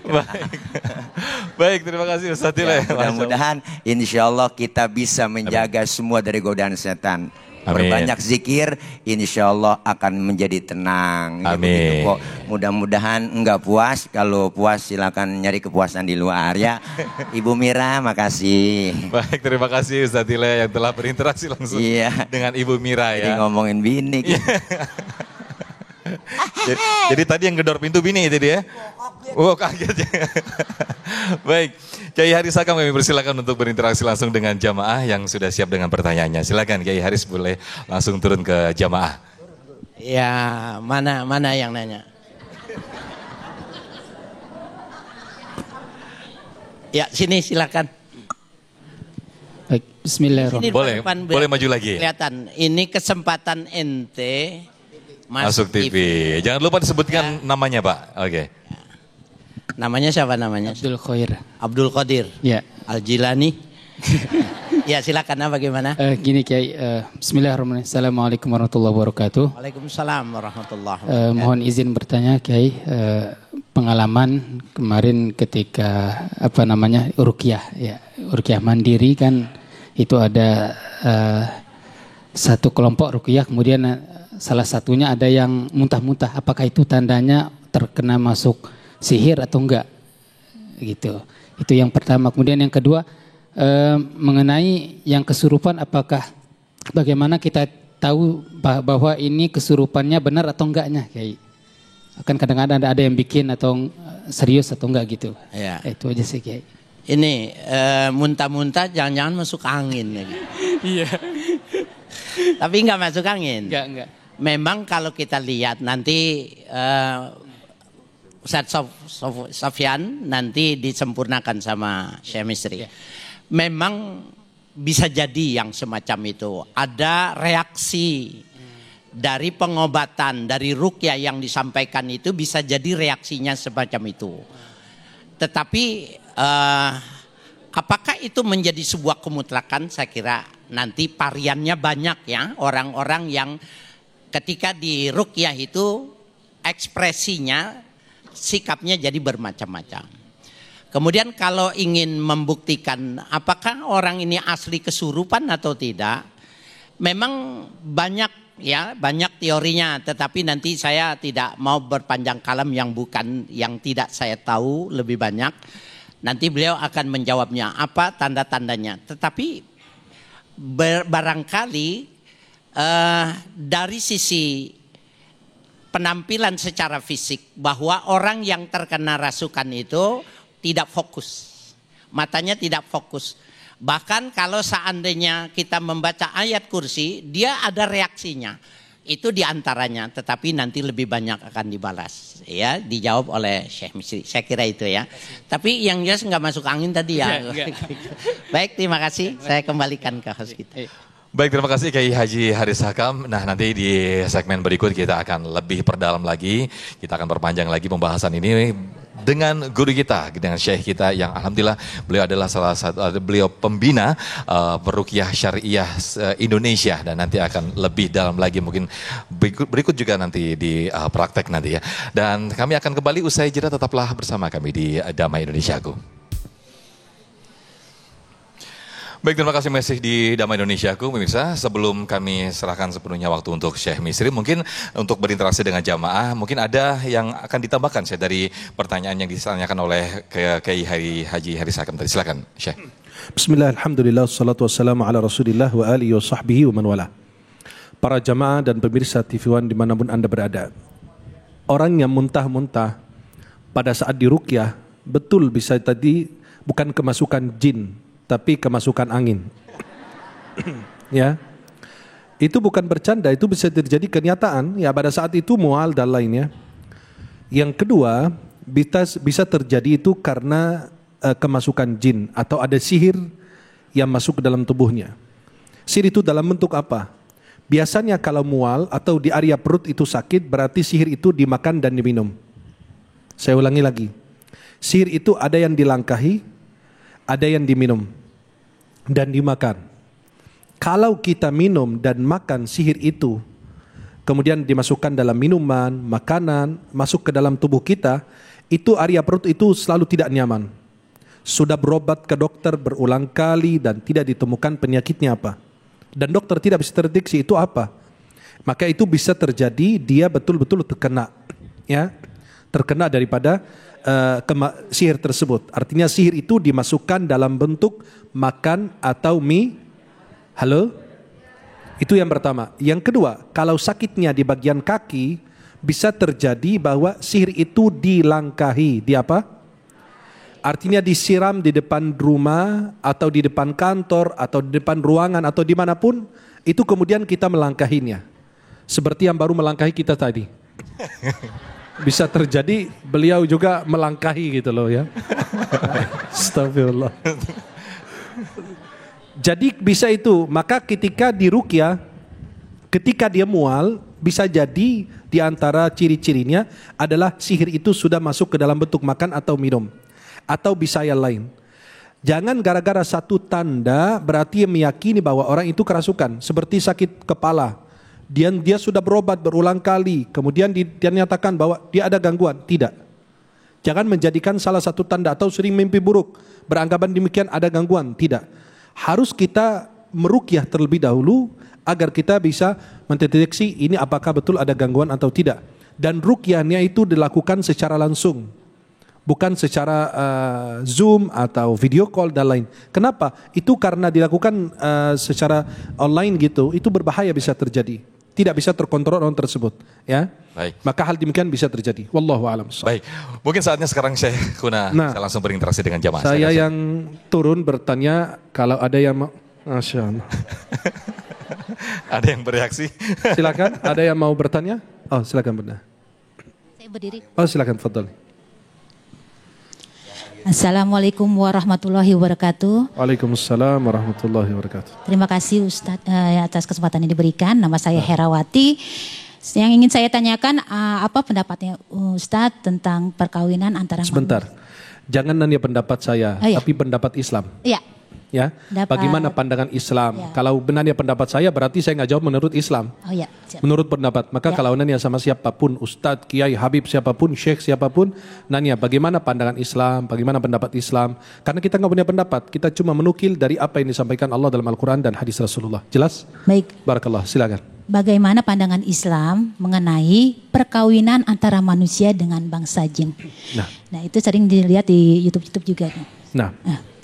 Baik, terima kasih Ustaz Tile. Ya, mudah-mudahan insya Allah kita bisa menjaga semua dari godaan setan. Amin. Berbanyak zikir, insya Allah akan menjadi tenang. Ya, Amin. kok. Mudah-mudahan enggak puas. Kalau puas silakan nyari kepuasan di luar ya. Ibu Mira, makasih. Baik, terima kasih Ustaz Tile yang telah berinteraksi langsung dengan Ibu Mira Jadi ya. ngomongin bini. Jadi tadi yang gedor pintu bini itu dia. Oh kaget. Baik, Kiai Haris Hakam kami persilakan untuk berinteraksi langsung dengan jamaah yang sudah siap dengan pertanyaannya. Silakan Kiai Haris boleh langsung turun ke jamaah. Ya, mana yang nanya? Ya, sini silakan. Baik, bismillahirrahmanirrahim. Sini Boleh maju lagi. Kelihatan, ini kesempatan ente Masuk TV. Jangan lupa disebutkan namanya Pak. Oke. Namanya siapa namanya? Abdul Khair. Abdul Qadir. Ya. Al-Jilani. Ya silakan, bagaimana? Gini Kiai, bismillahirrahmanirrahim. Assalamualaikum warahmatullahi wabarakatuh. Waalaikumsalam warahmatullahi wabarakatuh. Mohon izin bertanya Kiai, pengalaman kemarin ketika ruqyah ya, ruqyah mandiri kan itu ada satu kelompok ruqyah, kemudian salah satunya ada yang muntah-muntah. Apakah itu tandanya terkena masuk sihir atau enggak? Gitu. Itu yang pertama. Kemudian yang kedua, mengenai yang kesurupan, apakah bagaimana kita tahu bahwa ini kesurupannya benar atau enggaknya, Kiai? Kan kadang-kadang ada yang bikin atau serius atau enggak gitu. Ya. Itu aja sih, Kiai. Ini muntah-muntah jangan-jangan masuk angin lagi. Iya. Tapi enggak masuk angin. Enggak. Memang kalau kita lihat nanti Ustaz Sofyan nanti disempurnakan sama Syekh Misri. Ya. Memang bisa jadi yang semacam itu. Ada reaksi dari pengobatan, dari ruqyah yang disampaikan itu bisa jadi reaksinya semacam itu. Tetapi apakah itu menjadi sebuah kemutlakan? Saya kira nanti variannya banyak ya. Orang-orang yang ketika di ruqyah itu ekspresinya, sikapnya jadi bermacam-macam. Kemudian kalau ingin membuktikan apakah orang ini asli kesurupan atau tidak, memang banyak teorinya, tetapi nanti saya tidak mau berpanjang kalam yang tidak saya tahu lebih banyak. Nanti beliau akan menjawabnya apa tanda-tandanya. Tetapi barangkali dari sisi penampilan secara fisik bahwa orang yang terkena rasukan itu tidak fokus, matanya tidak fokus. Bahkan kalau seandainya kita membaca ayat kursi, dia ada reaksinya. Itu diantaranya, tetapi nanti lebih banyak akan dibalas, ya, dijawab oleh Syekh Misri. Saya kira itu ya. Tapi yang jelas nggak masuk angin tadi ya. Baik, terima kasih. Saya kembalikan ke host kita. Baik, terima kasih Kiai Haji Haris Hakam. Nah, nanti di segmen berikut kita akan lebih perdalam lagi. Kita akan perpanjang lagi pembahasan ini dengan guru kita, dengan syekh kita yang alhamdulillah beliau adalah salah satu, beliau pembina peruqyah syariah Indonesia, dan nanti akan lebih dalam lagi mungkin berikut juga nanti di praktek nanti ya. Dan kami akan kembali usai jeda, tetaplah bersama kami di Damai Indonesiaku. Baik, terima kasih masih di Damai Indonesiaku, pemirsa. Sebelum kami serahkan sepenuhnya waktu untuk Syekh Misri, mungkin untuk berinteraksi dengan jamaah, mungkin ada yang akan ditambahkan Syekh dari pertanyaan yang ditanyakan oleh Kiai Haji Haris Hakam tadi. Silakan, Syekh. Bismillah, alhamdulillah, salatu wassalamu ala rasulillah wa alihi wa sahbihi wa man wala. Para jamaah dan pemirsa TV One dimanapun Anda berada. Orang yang muntah-muntah pada saat diruqyah, betul bisa tadi bukan kemasukan jin, tapi kemasukan angin. Ya. Itu bukan bercanda, itu bisa terjadi kenyataan ya pada saat itu mual dan lainnya. Yang kedua, bisa terjadi itu karena kemasukan jin atau ada sihir yang masuk ke dalam tubuhnya. Sihir itu dalam bentuk apa? Biasanya kalau mual atau di area perut itu sakit, berarti sihir itu dimakan dan diminum. Saya ulangi lagi. Sihir itu ada yang dilangkahi, ada yang diminum dan dimakan. Kalau kita minum dan makan sihir itu kemudian dimasukkan dalam minuman, makanan, masuk ke dalam tubuh kita, itu area perut itu selalu tidak nyaman. Sudah berobat ke dokter berulang kali dan tidak ditemukan penyakitnya apa. Dan dokter tidak bisa terdeteksi itu apa. Maka itu bisa terjadi dia betul-betul terkena, ya, terkena daripada sihir tersebut. Artinya sihir itu dimasukkan dalam bentuk makan atau mie. Halo? Itu yang pertama. Yang kedua, kalau sakitnya di bagian kaki, bisa terjadi bahwa sihir itu dilangkahi. Di apa? Artinya disiram di depan rumah, atau di depan kantor, atau di depan ruangan, atau dimanapun, itu kemudian kita melangkahinya. Seperti yang baru melangkahi kita tadi. Bisa terjadi beliau juga melangkahi gitu loh ya. Astagfirullah. Jadi bisa itu, maka ketika diruqyah, ketika dia mual, bisa jadi di antara ciri-cirinya adalah sihir itu sudah masuk ke dalam bentuk makan atau minum. Atau bisa yang lain. Jangan gara-gara satu tanda berarti meyakini bahwa orang itu kerasukan. Seperti sakit kepala. Dia sudah berobat berulang kali. Kemudian dia nyatakan bahwa dia ada gangguan. Tidak. Jangan menjadikan salah satu tanda atau sering mimpi buruk. Beranggapan demikian ada gangguan. Tidak. Harus kita meruqyah terlebih dahulu agar kita bisa mendeteksi ini apakah betul ada gangguan atau tidak. Dan ruqyahnya itu dilakukan secara langsung. Bukan secara Zoom atau video call dan lain. Kenapa? Itu karena dilakukan secara online gitu, itu berbahaya bisa terjadi. Tidak bisa terkontrol orang tersebut, ya. Baik. Maka hal demikian bisa terjadi. Wallahu a'lam. Baik. Mungkin saatnya sekarang Syekh Kuna saya langsung berinteraksi dengan jamaah. Saya yang turun bertanya kalau ada yang mau, Masya Allah. Ada yang bereaksi? Silakan. Ada yang mau bertanya? Oh, silakan benar. Saya berdiri. Oh, silakan, fadhali. Assalamualaikum warahmatullahi wabarakatuh. Waalaikumsalam warahmatullahi wabarakatuh. Terima kasih Ustadz atas kesempatan yang diberikan. Nama saya Herawati. Yang ingin saya tanyakan apa pendapatnya Ustadz tentang perkawinan antara Sebentar. Jangan nanya pendapat saya, tapi pendapat Islam. Iya. Ya. Bagaimana pandangan Islam? Ya. Kalau benarnya pendapat saya berarti saya nggak jawab menurut Islam. Oh iya. Siap. Menurut pendapat. Maka kalau nanya sama siapapun, Ustadz, Kiai, Habib, siapapun, Syekh, siapapun, nanya bagaimana pandangan Islam, bagaimana pendapat Islam. Karena kita nggak punya pendapat, kita cuma menukil dari apa yang disampaikan Allah dalam Al-Quran dan hadis Rasulullah. Jelas? Baik. Barakallah, silakan. Bagaimana pandangan Islam mengenai perkawinan antara manusia dengan bangsa jin? Nah itu sering dilihat di YouTube juga.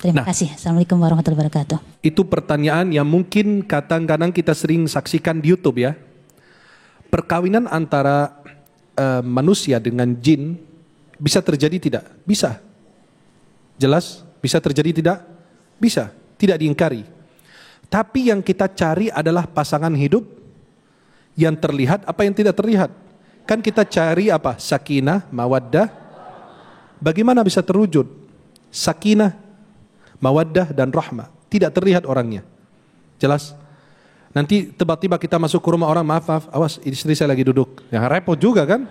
Terima kasih. Assalamualaikum warahmatullahi wabarakatuh. Itu pertanyaan yang mungkin kadang-kadang kita sering saksikan di YouTube ya. Perkawinan antara manusia dengan jin bisa terjadi tidak? Bisa. Jelas? Bisa terjadi tidak? Bisa. Tidak diingkari. Tapi yang kita cari adalah pasangan hidup yang terlihat apa yang tidak terlihat. Kan kita cari apa? Sakinah, mawaddah. Bagaimana bisa terwujud? Sakinah, mawaddah dan rahmah. Tidak terlihat orangnya. Jelas? Nanti tiba-tiba kita masuk ke rumah orang, maaf, awas istri saya lagi duduk. Ya repot juga kan?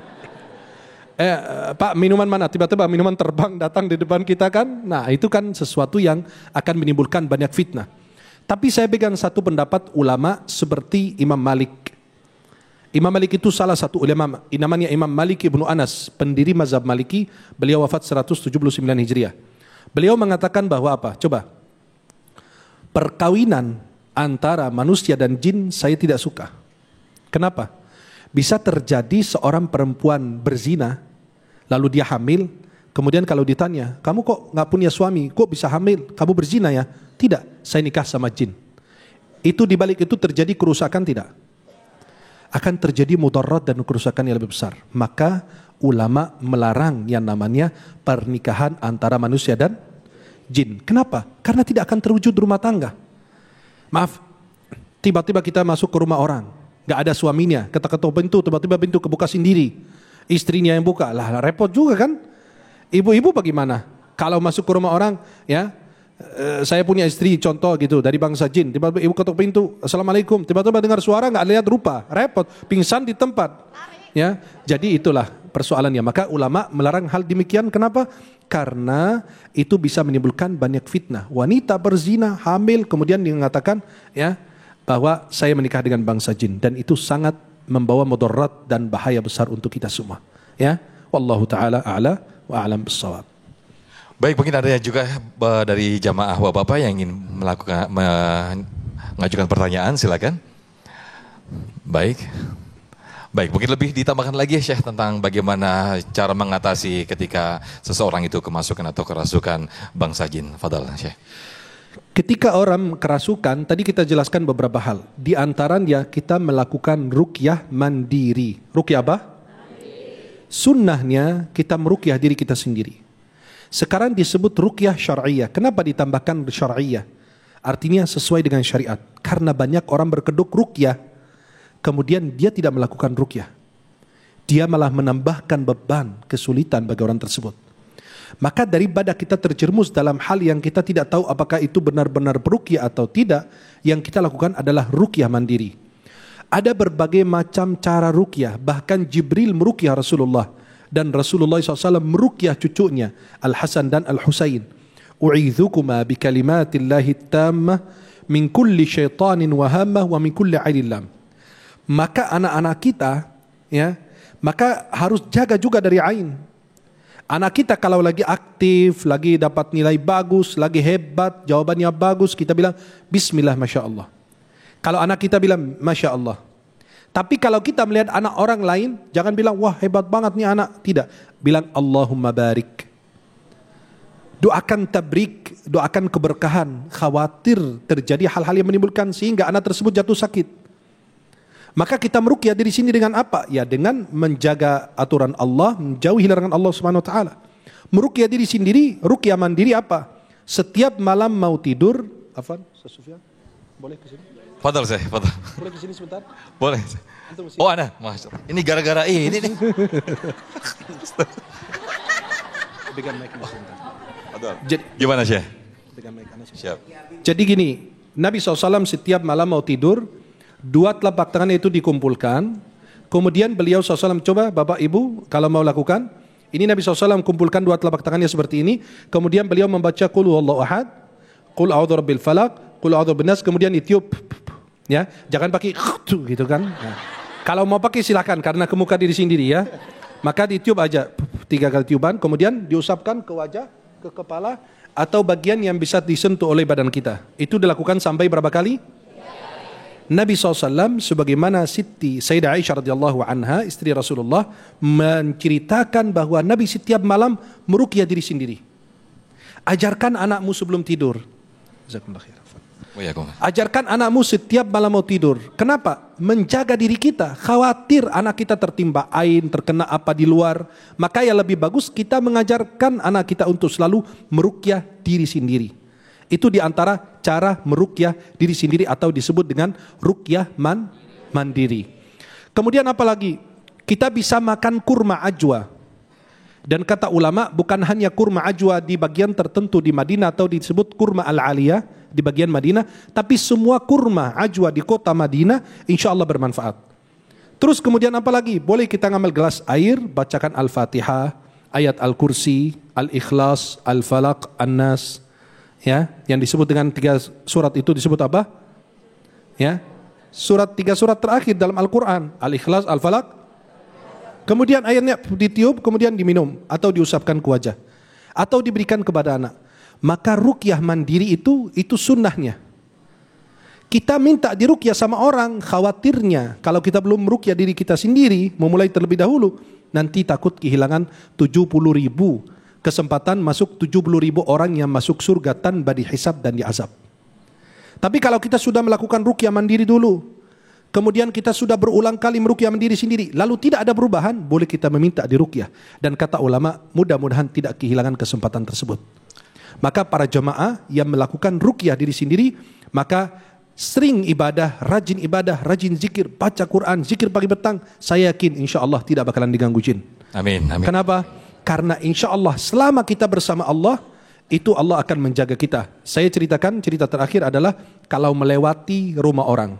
Pak minuman mana? Tiba-tiba minuman terbang datang di depan kita kan? Nah itu kan sesuatu yang akan menimbulkan banyak fitnah. Tapi saya pegang satu pendapat ulama seperti Imam Malik. Imam Malik itu salah satu ulama, namanya Imam Malik ibnu Anas, pendiri mazhab Maliki. Beliau wafat 179 Hijriah. Beliau mengatakan bahwa apa? Coba. Perkawinan antara manusia dan jin saya tidak suka. Kenapa? Bisa terjadi seorang perempuan berzina, lalu dia hamil, kemudian kalau ditanya, kamu kok nggak punya suami, kok bisa hamil, kamu berzina ya? Tidak, saya nikah sama jin. Itu dibalik itu terjadi kerusakan tidak? Akan terjadi mudarat dan kerusakan yang lebih besar. Maka ulama melarang yang namanya pernikahan antara manusia dan jin. Kenapa? Karena tidak akan terwujud rumah tangga. Maaf, tiba-tiba kita masuk ke rumah orang, gak ada suaminya, ketok-ketok pintu, tiba-tiba pintu kebuka sendiri, istrinya yang buka, lah repot juga kan? Ibu-ibu bagaimana? Kalau masuk ke rumah orang, ya, saya punya istri contoh gitu dari bangsa jin, tiba-tiba ibu ketok pintu, assalamualaikum, tiba-tiba dengar suara nggak lihat rupa, repot, pingsan di tempat, ya. Jadi itulah persoalannya. Maka ulama melarang hal demikian. Kenapa? Karena itu bisa menimbulkan banyak fitnah. Wanita berzina, hamil, kemudian dia mengatakan ya bahwa saya menikah dengan bangsa jin, dan itu sangat membawa mudarat dan bahaya besar untuk kita semua. Ya, wallahu taala a'la wa a'lam bissawab. Baik, mungkin ada juga dari jamaah Bapak yang ingin mengajukan pertanyaan, silakan. Baik, mungkin lebih ditambahkan lagi ya Syekh tentang bagaimana cara mengatasi ketika seseorang itu kemasukan atau kerasukan bangsa jin. Fadal Syekh. Ketika orang kerasukan, tadi kita jelaskan beberapa hal. Di antaranya kita melakukan ruqyah mandiri. Ruqyah apa? Sunnahnya kita meruqyah diri kita sendiri. Sekarang disebut ruqyah syar'iyah. Kenapa ditambahkan syar'iyah? Artinya sesuai dengan syariat. Karena banyak orang berkedok ruqyah, kemudian dia tidak melakukan ruqyah. Dia malah menambahkan beban, kesulitan bagi orang tersebut. Maka daripada kita terjerumus dalam hal yang kita tidak tahu apakah itu benar-benar beruqyah atau tidak, yang kita lakukan adalah ruqyah mandiri. Ada berbagai macam cara ruqyah, bahkan Jibril meruqyah Rasulullah, dan Rasulullah SAW meruqyah cucunya Al-Hasan dan Al-Husain. U'idhukuma bikalimatillahi tammah min kulli syaitanin wahamah wa min kulli ainin lam. Maka anak-anak kita, ya, maka harus jaga juga dari ain. Anak kita kalau lagi aktif, lagi dapat nilai bagus, lagi hebat, jawabannya bagus, kita bilang bismillah masya Allah. Kalau anak kita bilang masya Allah. Tapi kalau kita melihat anak orang lain, jangan bilang wah hebat banget nih anak. Tidak, bilang Allahumma barik. Doakan tabrik, doakan keberkahan. Khawatir terjadi hal-hal yang menimbulkan sehingga anak tersebut jatuh sakit. Maka kita meruqyah diri sini dengan apa? Ya dengan menjaga aturan Allah, menjauhi larangan Allah Subhanahu wa taala. Meruqyah diri sendiri, ruqyah mandiri apa? Setiap malam mau tidur, Afwan, Sufyan, boleh ke sini? Fadal saya, fadal. Boleh ke sini sebentar? Boleh. Oh, ada. Masya Allah. Ini gara-gara ini nih. Pegang mic sebentar. Gimana Syekh? Pegang mic Siap. Jadi gini, Nabi SAW setiap malam mau tidur, dua telapak tangannya itu dikumpulkan. Kemudian beliau SAW, coba Bapak Ibu kalau mau lakukan, ini Nabi SAW kumpulkan dua telapak tangannya seperti ini. Kemudian beliau membaca Qul huwallahu ahad, Qul a'udzu birabbil falaq, Qul a'udzu binnas, kemudian ditiup. Ya, jangan pakai gitu kan. Nah, kalau mau pakai silakan karena ke muka diri sendiri ya. Maka ditiup aja 3 kali tiupan, kemudian diusapkan ke wajah, ke kepala atau bagian yang bisa disentuh oleh badan kita. Itu dilakukan sampai berapa kali? Nabi SAW sebagaimana Siti Sayyidah Aisyah radhiyallahu anha, istri Rasulullah, menceritakan bahwa Nabi setiap malam meruqyah diri sendiri. Ajarkan anakmu sebelum tidur. Ajarkan anakmu setiap malam mau tidur. Kenapa? Menjaga diri kita. Khawatir anak kita tertimpa ain, terkena apa di luar. Maka yang lebih bagus kita mengajarkan anak kita untuk selalu meruqyah diri sendiri. Itu diantara cara meruqyah diri sendiri atau disebut dengan ruqyah mandiri. Kemudian apa lagi? Kita bisa makan kurma ajwa. Dan kata ulama bukan hanya kurma ajwa di bagian tertentu di Madinah atau disebut kurma al-aliyah di bagian Madinah, tapi semua kurma ajwa di kota Madinah insya Allah bermanfaat. Terus kemudian apa lagi? Boleh kita ngambil gelas air, bacakan Al-Fatihah, ayat Al-Kursi, Al-Ikhlas, Al-Falaq, An-Nas. Ya, yang disebut dengan 3 surat itu disebut apa? Ya, 3 surat terakhir dalam Al-Quran, Al-Ikhlas, Al-Falaq. Kemudian airnya ditiup, kemudian diminum atau diusapkan ke wajah atau diberikan kepada anak. Maka ruqyah mandiri itu sunnahnya. Kita minta diruqyah sama orang, khawatirnya kalau kita belum meruqyah diri kita sendiri, memulai terlebih dahulu, nanti takut kehilangan 70.000 kesempatan masuk 70.000 orang yang masuk surga tanpa dihisab dan diazab. Tapi kalau kita sudah melakukan ruqyah mandiri dulu, kemudian kita sudah berulang kali meruqyah mandiri sendiri, lalu tidak ada perubahan, boleh kita meminta diruqyah. Dan kata ulama, mudah-mudahan tidak kehilangan kesempatan tersebut. Maka para jemaah yang melakukan ruqyah diri sendiri, maka sering ibadah, rajin zikir, baca Quran, zikir pagi petang, saya yakin insya Allah tidak bakalan diganggu jin. Amin, amin. Kenapa? Karena insya Allah selama kita bersama Allah, itu Allah akan menjaga kita. Saya ceritakan, cerita terakhir adalah kalau melewati rumah orang,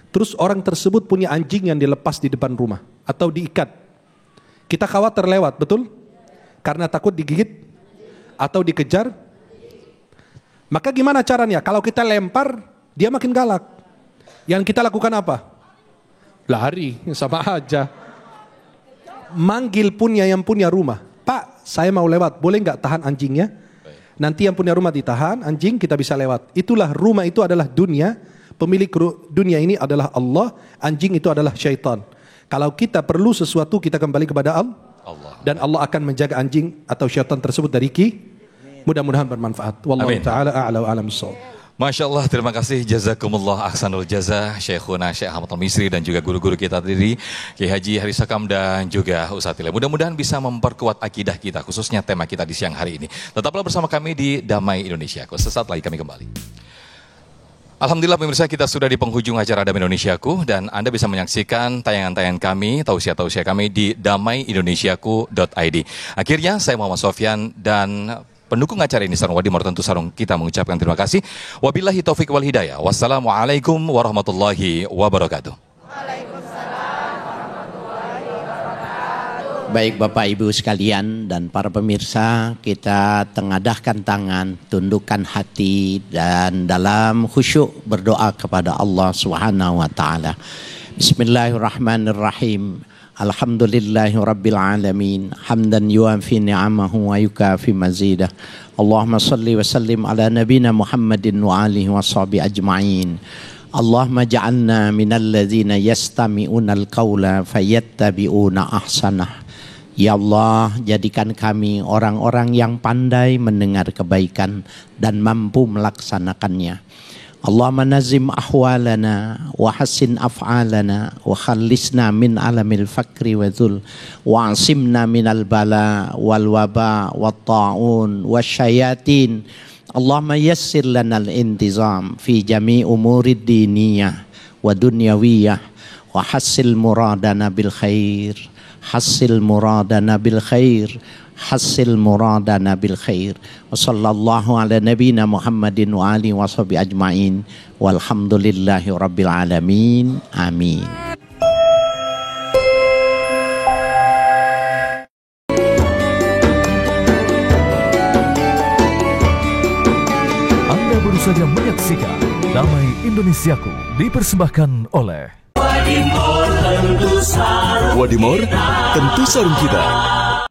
terus orang tersebut punya anjing yang dilepas di depan rumah atau diikat. Kita khawatir lewat, betul? Karena takut digigit atau dikejar. Maka gimana caranya? Kalau kita lempar, dia makin galak. Yang kita lakukan apa? Lari, sama aja. Manggil punya yang punya rumah. Pak, saya mau lewat, boleh nggak tahan anjingnya? Nanti yang punya rumah ditahan, anjing kita bisa lewat. Itulah rumah itu adalah dunia. Pemilik dunia ini adalah Allah. Anjing itu adalah syaitan. Kalau kita perlu sesuatu, kita kembali kepada Allah. Dan Allah akan menjaga anjing atau syaitan tersebut dari mudah-mudahan bermanfaat. Wallahu ta'ala a'la wa a'lam bissawab. Masya Allah, terima kasih, jazakumullah ahsanul jaza Syekhuna Syekh Ahmad Al-Misri dan juga guru-guru kita tadi Kiai Haji Haris Sakam dan juga Ustadz Tile. Mudah-mudahan bisa memperkuat akidah kita, khususnya tema kita di siang hari ini. Tetaplah bersama kami di Damai Indonesia. Sesaat lagi kami kembali. Alhamdulillah pemirsa, kita sudah di penghujung acara Damai Indonesiaku dan Anda bisa menyaksikan tayangan-tayangan kami, tausiah-tausiah kami di damaiindonesiaku.id. Akhirnya saya Muhammad Sofyan dan pendukung acara ini Sarung Wadimor tentu Sarung kita mengucapkan terima kasih. Wabillahi taufik wal hidayah. Wassalamualaikum warahmatullahi wabarakatuh. Waalaikumsalam warahmatullahi wabarakatuh. Baik Bapak Ibu sekalian dan para pemirsa, kita tengadahkan tangan, tundukkan hati dan dalam khusyuk berdoa kepada Allah Subhanahu wa taala. Bismillahirrahmanirrahim. Alhamdulillahi Rabbil Alamin. Hamdan yuafi ni'amahu wa yukafi mazidah. Allahumma salli wa sallim ala nabina Muhammadin wa alihi wa sahbihi ajma'in. Allahumma ja'alna minal ladzina yastami'una al-qawla fayattabi'una ahsanah. Ya Allah, jadikan kami orang-orang yang pandai mendengar kebaikan dan mampu melaksanakannya. Allahumma nazim ahwalana wa hassin af'alana wa khallisna min alamil fakri wa dhul wa asimna minal bala wal waba wa ta'un wa syayatin. Allahumma yassir lana al-intizam fi jami' umurid diniyah wa dunyawiyah wa hassil muradana bil khair, hassil muradana bil khair, hasil muradana bil khair. Wa sallallahu ala nabina Muhammadin wa alihi wa sahbihi ajma'in. Walhamdulillahi rabbil alamin. Amin. Anda baru saja menyaksikan Damai Indonesiaku dipersembahkan oleh Wadimor tentu sarung kita.